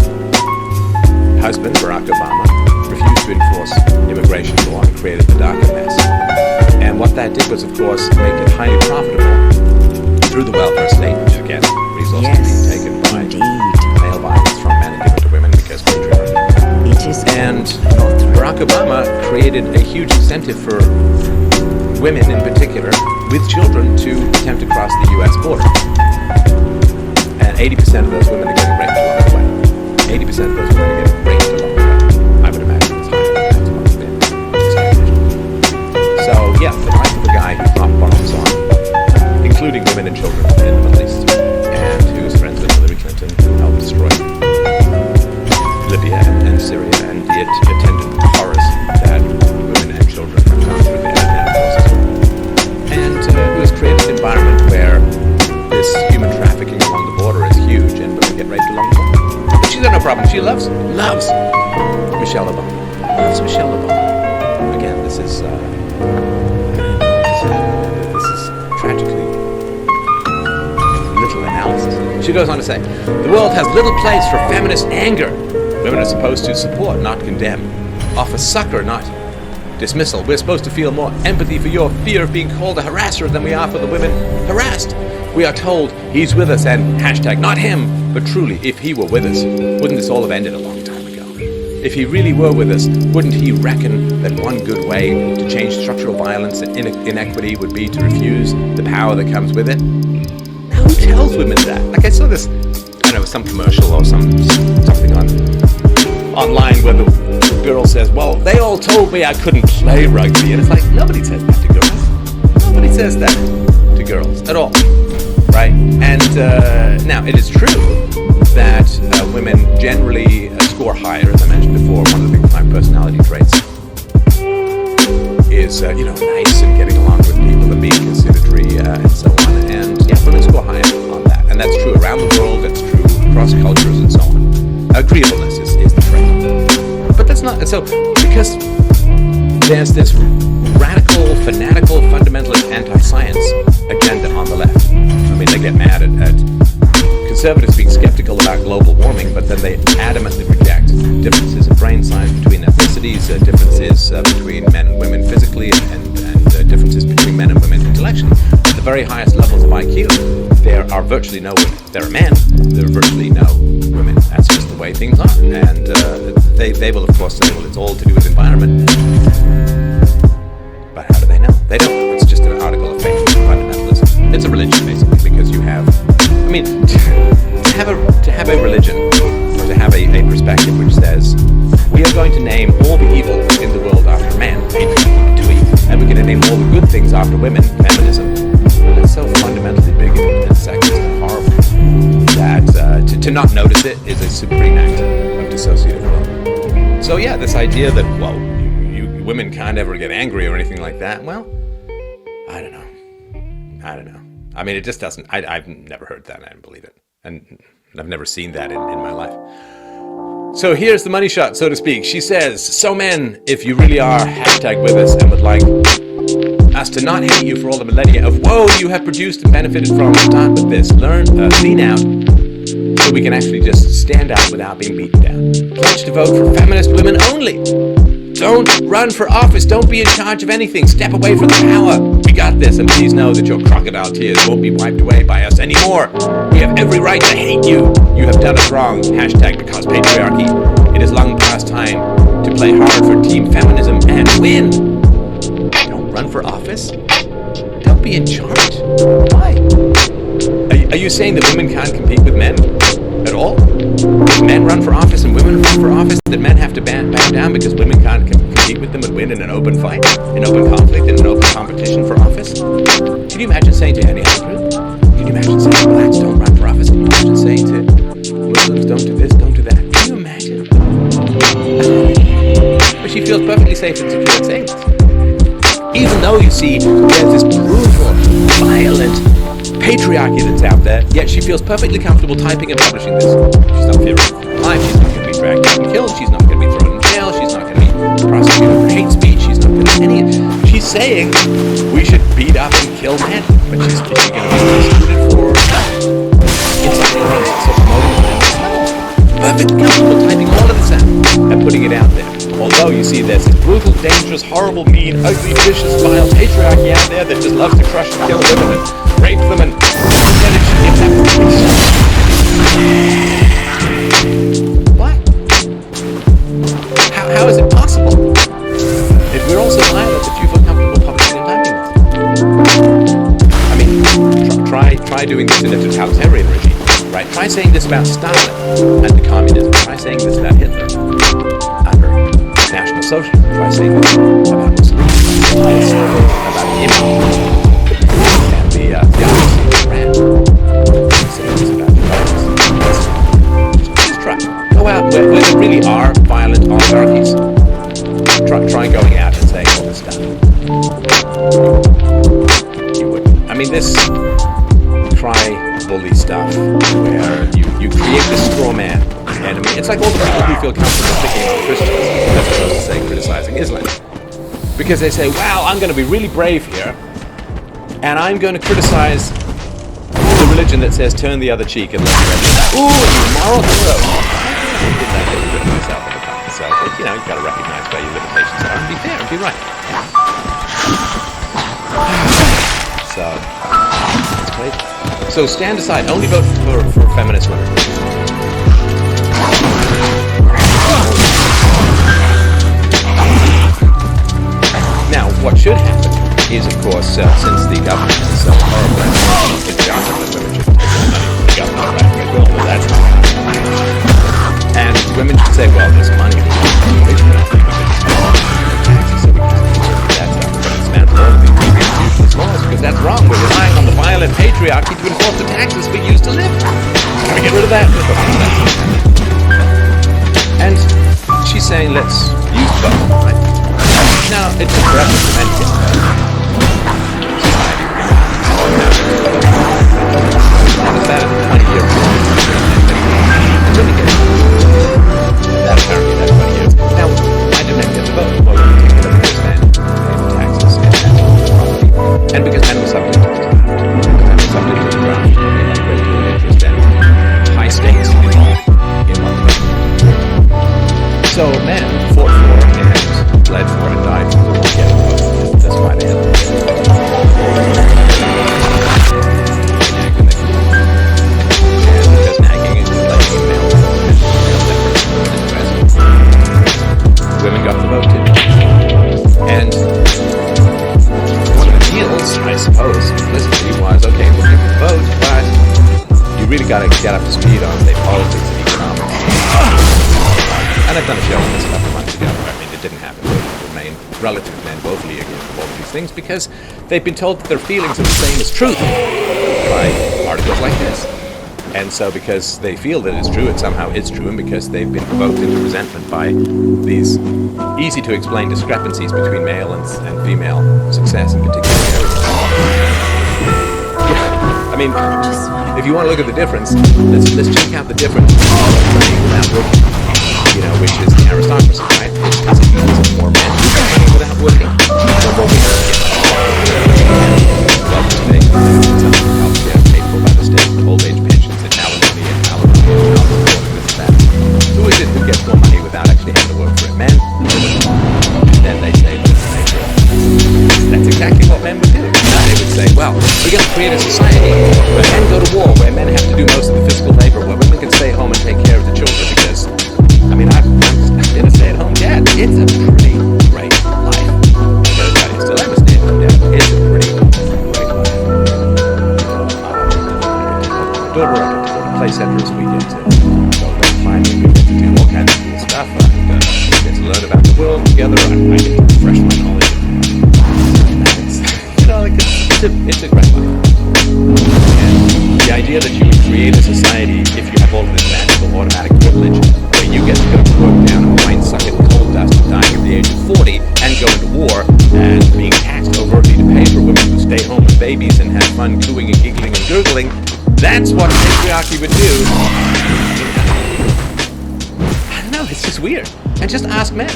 husband, Barack Obama, refused to enforce immigration law and created the DACA mess. And what that did was, of course, make it highly profitable through the welfare state to get resources being taken by male violence from men and given to women because patriarchy. And Barack Obama created a huge incentive for women in particular with children to attempt to cross the U.S. border. And 80% of those women are getting raped along the way. 80% of those women are getting raped along the way. I would imagine it's higher than that's what's been established. So, yeah, the life of a guy who dropped bombs on, including women and children in the Middle East, and who's friends with Hillary Clinton, who helped destroy Libya and Syria, and the attendant horrors that women and children have gone through there now, of course, as well. And who has created an environment where this human trafficking along the border is huge and women get raped along the border. But she's got no problem. She loves Michelle Obama. Loves Michelle Obama. Again, this is tragically little analysis. She goes on to say, the world has little place for feminist anger. Women are supposed to support, not condemn. Offer succor, not dismissal. We're supposed to feel more empathy for your fear of being called a harasser than we are for the women harassed. We are told he's with us and hashtag not him, but truly, if he were with us, wouldn't this all have ended a long time ago? If he really were with us, wouldn't he reckon that one good way to change structural violence and inequity would be to refuse the power that comes with it? Now, who tells women that? Like I saw this, I don't know, some commercial or something online where the girl says, well, they all told me I couldn't play rugby. And it's like, nobody says that to girls. Nobody says that to girls at all. Right? And now, it is true that women generally score higher, as I mentioned before. One of the big 5 personality traits is, nice and getting along with people and being conciliatory and so on. And yeah, women score higher on that. And that's true around the world. It's across cultures and so on. Agreeableness is the phrase. But that's not, so, because there's this radical, fanatical, fundamentalist anti-science agenda on the left. I mean, they get mad at conservatives being skeptical about global warming, but then they adamantly reject differences in brain science between ethnicities, differences between men and women physically, and differences between men and women intellectually. At the very highest levels of IQ, there are virtually no women. There are men, there are virtually no women. That's just the way things are. And they will, of course, say, well, it's all to do with environment. But how do they know? They don't know. It's just an article of faith in fundamentalism. It's a religion, basically, because you have, I mean, to have a religion, or to have a perspective which says, we are going to name all the evil in the world after man, and we're going to name all the good things after women, feminism. That's so fundamentally bigoted and sexist and horrible that to not notice it is a supreme act of dissociative will. So yeah, this idea that, well, you women can't ever get angry or anything like that, well, I don't know. I mean, it just doesn't, I've never heard that, and I don't believe it. And I've never seen that in my life. So here's the money shot, so to speak. She says, so men, if you really are #with us and would like us to not hate you for all the millennia of woe you have produced and benefited from, start with this. Lean out, so we can actually just stand out without being beaten down. Pledge to vote for feminist women only. Don't run for office. Don't be in charge of anything. Step away from the power. We got this, and please know that your crocodile tears won't be wiped away by us anymore. We have every right to hate you. You have done us wrong. #because patriarchy. It is long past time to play hard for team feminism and win. Don't run for office. Don't be in charge. Why? Are you saying that women can't compete with men at all? If men run for office and women run for office, that men have to back down because women can't compete with them and win in an open fight, in open conflict, in an open competition for office? Can you imagine saying to any other group? Can you imagine saying blacks don't run for office? Can you imagine saying to Muslims don't do this, don't do that? Can you imagine? But she feels perfectly safe and secure in saying this. Even though, you see, there's this brutal, violent patriarchy that's out there, yet she feels perfectly comfortable typing and publishing this. She's not fearing for her life, she's not going to be dragged out and killed, she's not going to be thrown in jail, she's not going to be prosecuted for hate speech, she's not going to any. She's saying we should beat up and kill men, but she's going to be prosecuted for insulting so promoting them. Perfectly comfortable typing all of this out and putting it out there. Although, you see, there's this brutal, dangerous, horrible, mean, ugly, vicious, vile patriarchy out there that just loves to crush and kill women and rape them and What? How is it possible? If we're all so violent that you feel comfortable publishing and typing this? I mean, try doing this in a totalitarian regime, right? Try saying this about Stalin and the communism. Try saying this about Hitler under National Socialism. Try saying this about Mussolini. Try saying this about Imam. The opposite of Iran. Just try. Go out where there really are violent oligarchies. Try going out and saying all this stuff. You wouldn't. I mean, this bully stuff where you create this straw man enemy. It's like all the people who feel comfortable picking on Christians as opposed to, say, criticizing Islam. Because they say, well, I'm going to be really brave here, and I'm going to criticize the religion that says turn the other cheek and let the rest die. Ooh, you moral hero. I did that a little bit of myself in the past. So, you know, you've got to recognize where your limitations are and be fair and be right. So, that's great. So stand aside. Only vote for feminist women. Now, what should happen is, of course, since the government is so horrible, it's gossip that women should take the money from the government back and go, well, that's not happening. And women should say, well, this money is rich enough to taxes, so we can that's how we're going to dismantle all of these useless laws, because that's wrong. We're relying on the violent patriarchy to enforce the taxes we used to live. Can we get rid of that? And she's saying, let's use both, right? Now, it took forever for men to get that. About 20 years. suppose, implicitly, was, okay, well, you can vote, but you really got to get up to speed on, say, politics and economics. And I've done a show on this a couple of months ago. I mean, it didn't happen. They remain relative men woefully ignorant of all of these things because they've been told that their feelings are the same as truth by articles like this. And so because they feel that it's true, it somehow is true, and because they've been provoked into resentment by these easy-to-explain discrepancies between male and female success in particular areas. Yeah, I mean, if you want to look at the difference, let's check out the difference without working, which is the aristocracy, right? It's because of more men without working. So what we have paid for by the state, old age pensions, and alimony, and this and that. Who is it who gets more money without actually having to work for it? Men? And then they say, that's exactly what men would do. They would say, well, we're going to create a society where men go to war, where men have to do most of the physical labor, where women can stay home and take care of the children, because, I mean, I've been a stay-at-home dad. It's a pretty great life. I gotta tell you, still am a stay-at-home dad. It's a pretty great life. Daughter up to the play center this weekend to go there finally. We get to do all kinds of cool stuff. And we get to learn about the world together. I get to refresh my knowledge. It's a great life. And the idea that you would create a society if you have all of this magical automatic privilege where you get to go to work down a wine sucking coal dust and dying at the age of 40 and go into war and being taxed overtly to pay for women who stay home with babies and have fun cooing and giggling and gurgling, that's what patriarchy would do. I don't know, it's just weird. And just ask men,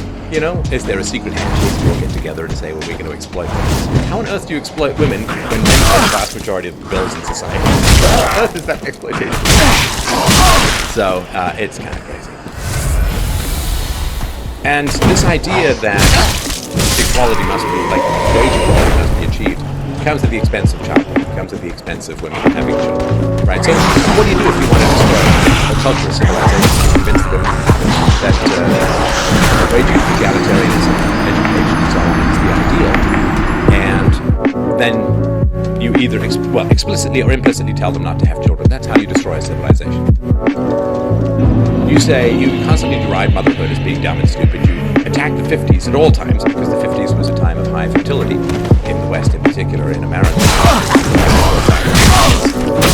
is there a secret handshake to all get together and say, well, we're going to exploit women? How on earth do you exploit women when men pay the vast majority of the bills in society? How on earth is that exploitation? So, it's kind of crazy. And this idea that equality must be, like, wage equality must be achieved, comes at the expense of childbirth, comes at the expense of women having children, right? So what do you do if you want to destroy a culture, civilization, convince the women that wage egalitarianism, education, and so on is the ideal, and then you either explicitly or implicitly tell them not to have children? That's how you destroy a civilization. You say, you constantly deride motherhood as being dumb and stupid. You attack the 50s at all times, because the 50s was a time of high fertility, in the West in particular, in America.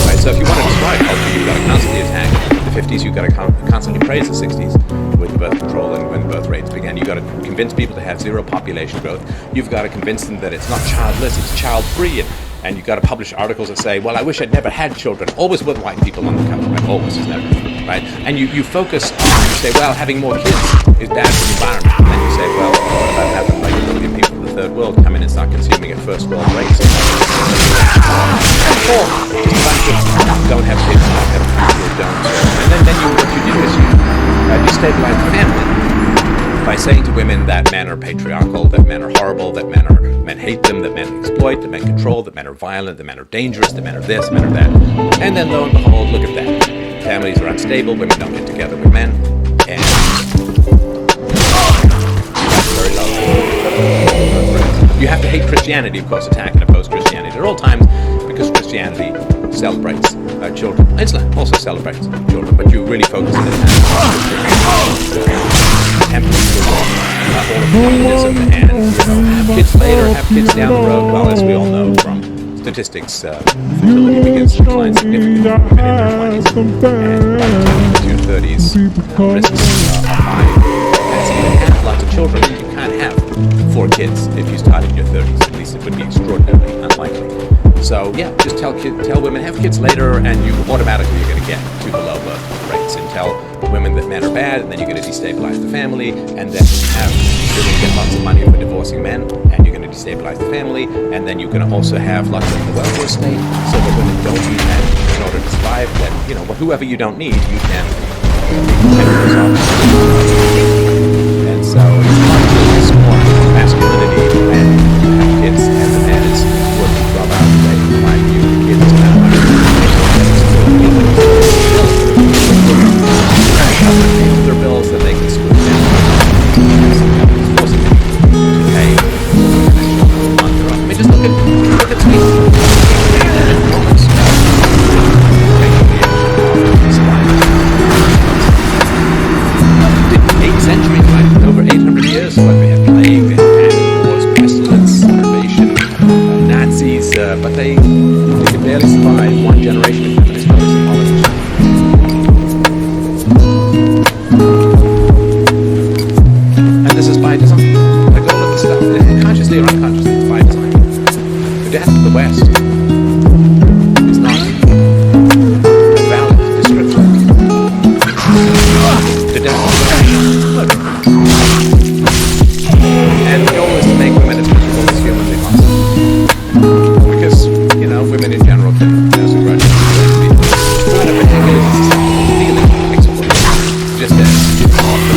Right, so if you want to destroy a culture, you've got to constantly attack the 50s, you've got to constantly praise the 60s with birth control and when birth rates began. You've got to convince people to have zero population growth. You've got to convince them that it's not childless, it's child-free. And you've got to publish articles that say, well, I wish I'd never had children, always with white people on the cover, right? Always is never, right? And you focus on, you say, well, having more kids is bad for the environment. And then you say, well, what about having like a billion people in the third world come in and start consuming at first world rates? Or just a bunch of don't have kids, don't have people, don't. And then what you do is you destabilize the family by saying to women that men are patriarchal, that men are horrible, that men hate them, that men exploit, that men control, that men are violent, that men are dangerous, that men are this, men are that. And then lo and behold, look at that. Families are unstable, women don't get together with men, and very low. You have to hate Christianity, of course, attack and oppose Christianity at all times, because Christianity celebrates children. Islam also celebrates children, but you really focus on it all of communism and have kids later, have kids down the road. Well, as we all know from statistics, fertility begins to decline significantly for women in their 20s, and by the time you get to your 30s, risks are high. And so you have lots of children, you can't have 4 kids if you start in your 30s. At least it would be extraordinarily unlikely. So yeah, just tell women have kids later, and you automatically are going to get to the low birth rates. And tell women that men are bad, and then you're going to destabilize the family, and then you're going to get lots of money for divorcing men, and you're going to destabilize the family, and then you're going to also have lots of the welfare state, so that women don't need men in order to survive. That whoever you don't need, you can take those off. And so it's hard to scorn masculinity when you have kids, and the man is working 12 hours a day to provide you the kids now. Their bills that they can screw them. Some companies forcing them to pay. I mean, just look at Sweden. but they can barely survive one generation of feminist voice in politics. And this is by design. Like all of the stuff, consciously or unconsciously, it's by design. The death of the West is not a valid description. The death of the West. And the goal is to make women as miserable as humanly possible. Because, you know, women in general can nurse a grudge against people. Women are particularly susceptible to feeling exploited. Just as it's not the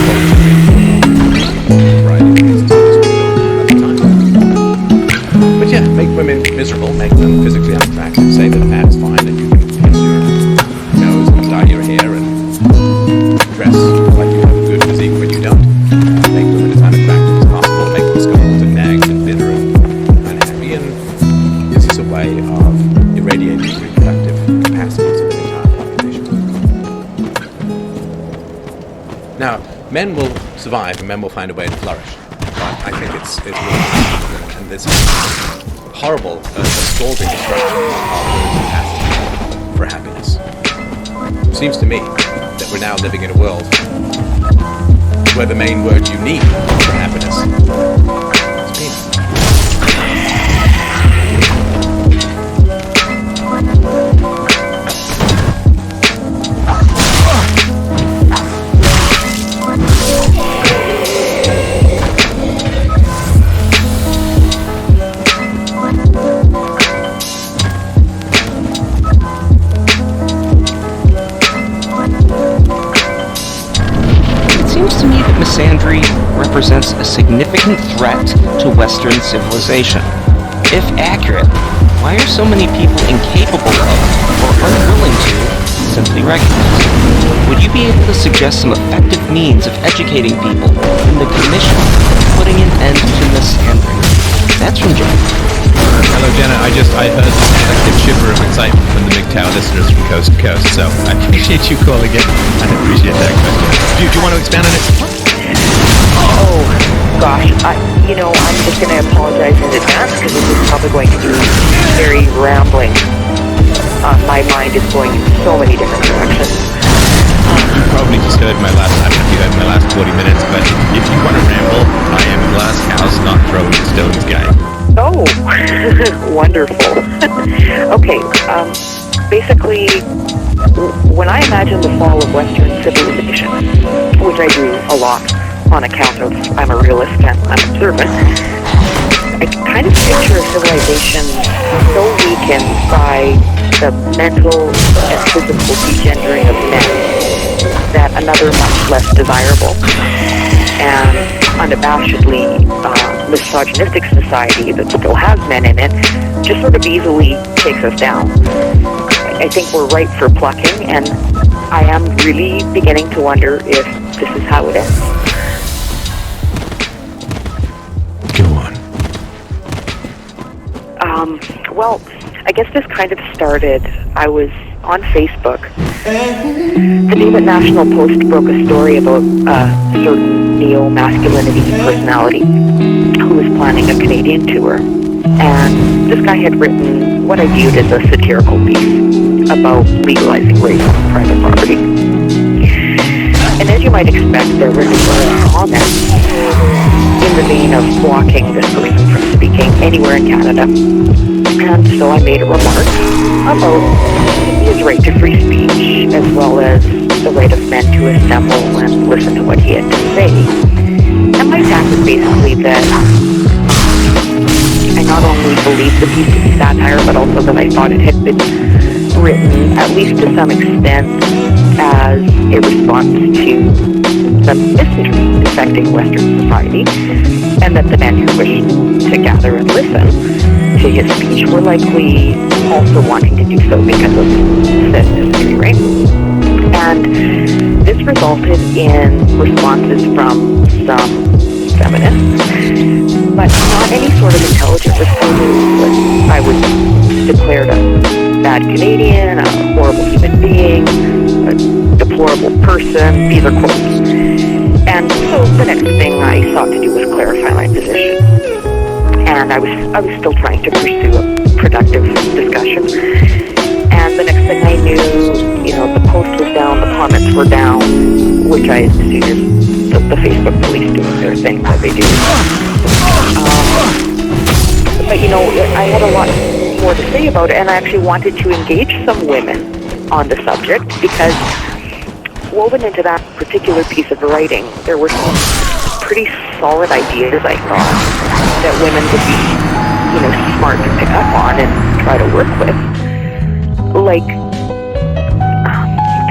variety of reasons for this we'll go into another time. But yeah, make women miserable, make them physically unattractive, say that a man is fine and you can pierce your nose and dye your hair and dress like you have a good physique when you don't. Make women as unattractive as possible, make them scold and nagged and bitter and unhappy, and this is a way of irradiating the reproductive capacities of the entire population. Now, men will survive and men will find a way to flourish, but I think it's really, and this horrible, scalding destruction of the capacity for happiness. It seems to me that we're now living in a world where the main word you need for happiness is penis. Misandry represents a significant threat to Western civilization. If accurate, why are so many people incapable of, or unwilling to, simply recognize it? Would you be able to suggest some effective means of educating people in the commission of putting an end to misandry? That's from John. Hello, Jenna. I heard the collective shiver of excitement from the MGTOW listeners from coast to coast, so I appreciate you calling in. I appreciate that question. Do you want to expand on it? Oh, gosh, I'm just going to apologize in advance because this is probably going to be very rambling. My mind is going in so many different directions. You probably just heard my last 40 minutes, but if you want to ramble, I am a glass house, not throwing stones guy. Oh, wonderful. Okay, basically, when I imagine the fall of Western civilization, which I do a lot on account of I'm a realist and I'm observant, I kind of picture a civilization so weakened by the mental and physical degendering of men that another much less desirable and unabashedly misogynistic society that still has men in it just sort of easily takes us down. I think we're ripe for plucking, and I am really beginning to wonder if this is how it ends. Go on. Well, I guess this kind of started, I was on Facebook the day that National Post broke a story about a certain neo-masculinity personality who was planning a Canadian tour. And this guy had written what I viewed as a satirical piece about legalizing rape on private property. And as you might expect, there were numerous comments in the vein of blocking this person from speaking anywhere in Canada. And so I made a remark about his right to free speech, as well as the right of men to assemble and listen to what he had to say. And my attack was basically that I not only believed the piece to be satire, but also that I thought it had been written, at least to some extent, as a response to the misandry affecting Western society, and that the men who wished to gather and listen to his speech were likely also wanting to do so because of said misandry, right? And this resulted in responses from some feminists, but not any sort of intelligent responses. I was declared a bad Canadian, a horrible human being, a deplorable person. These are quotes. And so the next thing I sought to do was clarify my position. And I was still trying to pursue a productive active discussion. And the next thing I knew, the post was down, the comments were down, which I assume is the Facebook police doing their thing that they do. But I had a lot more to say about it, and I actually wanted to engage some women on the subject because woven into that particular piece of writing, there were some pretty solid ideas, I thought, that women would be, smart to pick up on and try to work with. Like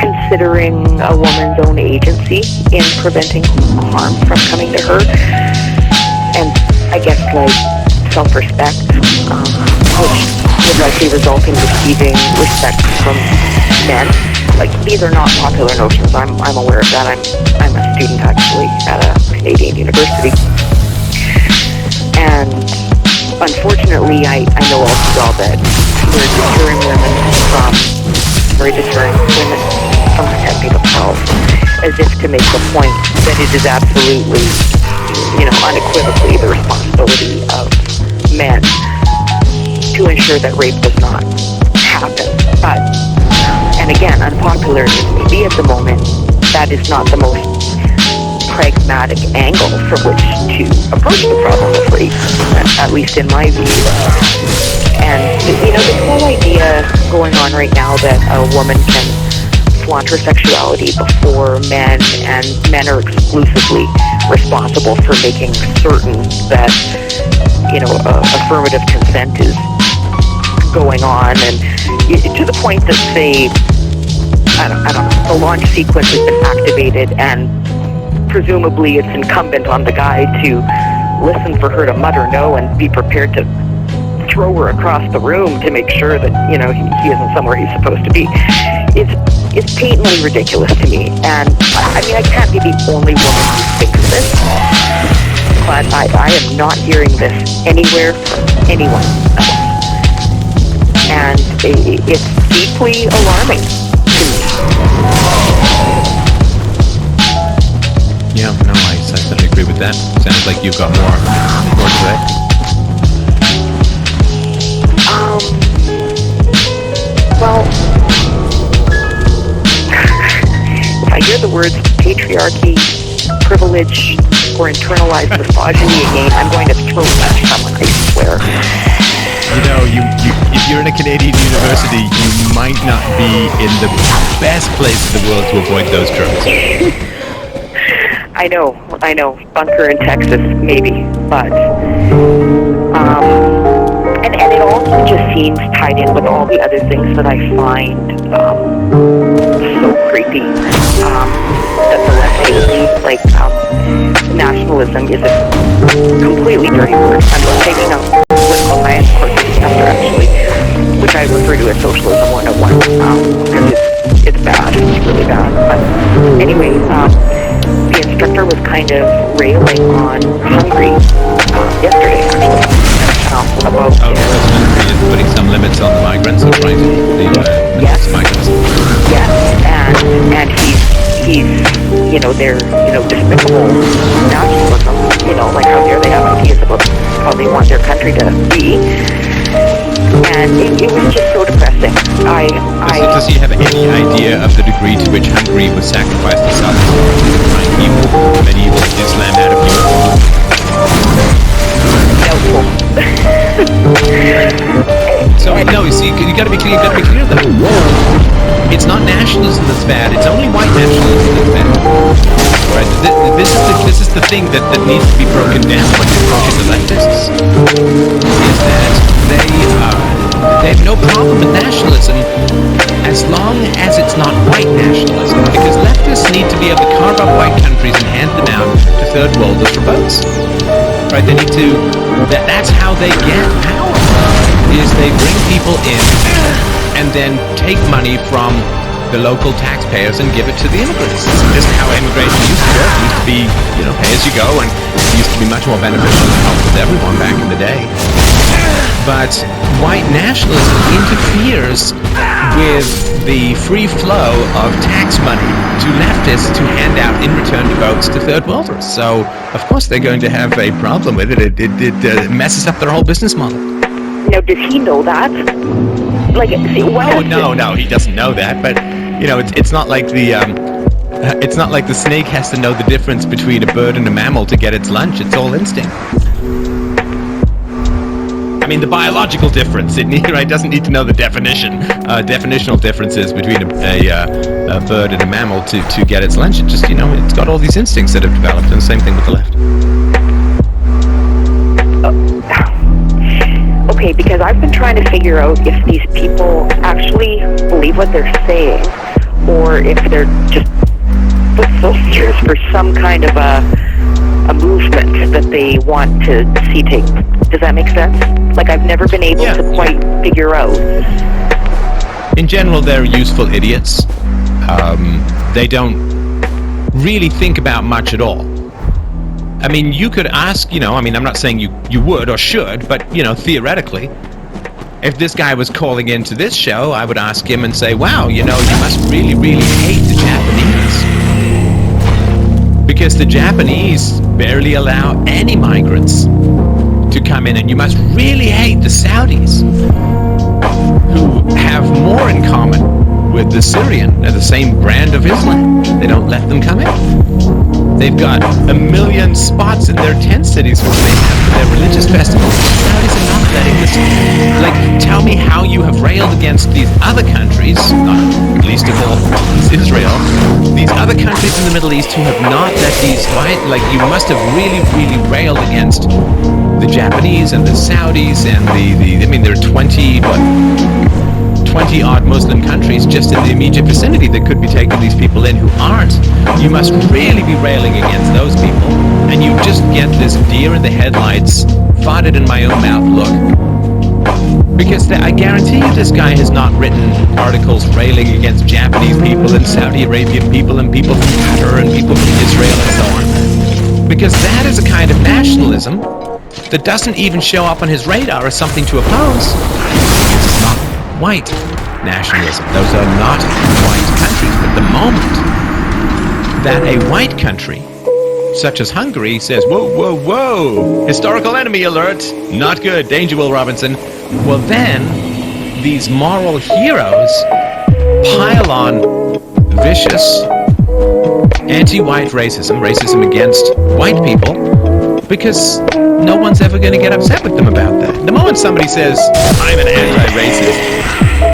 considering a woman's own agency in preventing harm from coming to her, and I guess like self-respect, which would likely result in receiving respect from men. Like, these are not popular notions. I'm aware of that. I'm a student actually at a Canadian university, and unfortunately, I know all too well that we're deterring women from protecting themselves, as if to make the point that it is absolutely, unequivocally the responsibility of men to ensure that rape does not happen. But, and again, unpopular as it may be at the moment, that is not the most pragmatic angle from which to approach the problem of rape, at least in my view. And, this whole idea going on right now that a woman can flaunt her sexuality before men, and men are exclusively responsible for making certain that, affirmative consent is going on, and to the point that, say, I don't know, the launch sequence has been activated, and presumably it's incumbent on the guy to listen for her to mutter no and be prepared to throw her across the room to make sure that, he isn't somewhere he's supposed to be. It's patently ridiculous to me, and I can't be the only woman who thinks this, but I am not hearing this anywhere from anyone else, and it's deeply alarming to me. Yeah, no, I certainly agree with that. Sounds like you've got more to say. Well, if I hear the words patriarchy, privilege, or internalized misogyny again, I'm going to throw it at someone, I swear. If you're in a Canadian university, you might not be in the best place in the world to avoid those terms. I know. Bunker in Texas, maybe, but and it also just seems tied in with all the other things that I find so creepy. That the left hates, like nationalism is a completely dirty word. I'm taking a political science course this semester, actually, which I refer to as socialism 101, because it's bad. It's really bad. But anyway, the instructor was kind of railing on Hungary yesterday, actually, about putting some limits on the migrants, or trying to yes, migrants. Yes, and he's their despicable nationalism, like how dare they have ideas about how they want their country to be, and it was just so depressing. Does he have any idea of the degree to which Hungary would sacrifice the South to try and keep medieval Islam out of Europe? Doubtful. So no, you see, you got to be clear. Though, it's not nationalism that's bad. It's only white nationalism that's bad. Right? This is the thing that needs to be broken down when you're talking to leftists. Is that they have no problem with nationalism as long as it's not white nationalism, because leftists need to be able to carve up white countries and hand them out to third worlders for votes. Right? They need to. That's how they get power. Is they bring people in and then take money from the local taxpayers and give it to the immigrants. This isn't how immigration used to work. It used to be, pay as you go, and it used to be much more beneficial and help with everyone back in the day. But white nationalism interferes with the free flow of tax money to leftists to hand out in return votes to third worlders. So, of course, they're going to have a problem with it. It messes up their whole business model. Now, does he know that? Like, see, what has to- No, he doesn't know that. But you know, it's not like the snake has to know the difference between a bird and a mammal to get its lunch. It's all instinct. I mean, the biological difference. It doesn't need to know the definitional differences between a bird and a mammal to get its lunch. It just, it's got all these instincts that have developed, and the same thing with the left. Okay, because I've been trying to figure out if these people actually believe what they're saying, or if they're just foot soldiers for some kind of a movement that they want to see take. Does that make sense? Like, I've never been able to quite figure out. In general, they're useful idiots. They don't really think about much at all. I mean, you could ask, I'm not saying you would or should, but, theoretically, if this guy was calling into this show, I would ask him and say, wow, you must really, really hate the Japanese. Because the Japanese barely allow any migrants to come in, and you must really hate the Saudis, who have more in common with the Syrian and the same brand of Islam. They don't let them come in. They've got a million spots in their tent cities where they have their religious festivals. The Saudis are not letting this. Like, tell me how you have railed against these other countries, not least of all Israel, these other countries in the Middle East who have not let these, you must have really, really railed against the Japanese and the Saudis and there are 20 odd Muslim countries just in the immediate vicinity that could be taking these people in who aren't. You must really be railing against those people, and you just get this deer in the headlights, farted in my own mouth look. Because I guarantee you this guy has not written articles railing against Japanese people and Saudi Arabian people and people from Qatar and people from Israel and so on. Because that is a kind of nationalism that doesn't even show up on his radar as something to oppose. It's not white nationalism. Those are not white countries. But the moment that a white country, such as Hungary, says, whoa, whoa, whoa, historical enemy alert, not good, danger, Will Robinson, well then, these moral heroes pile on vicious anti-white racism against white people, because no one's ever going to get upset with them about that. The moment somebody says, I'm an anti-racist,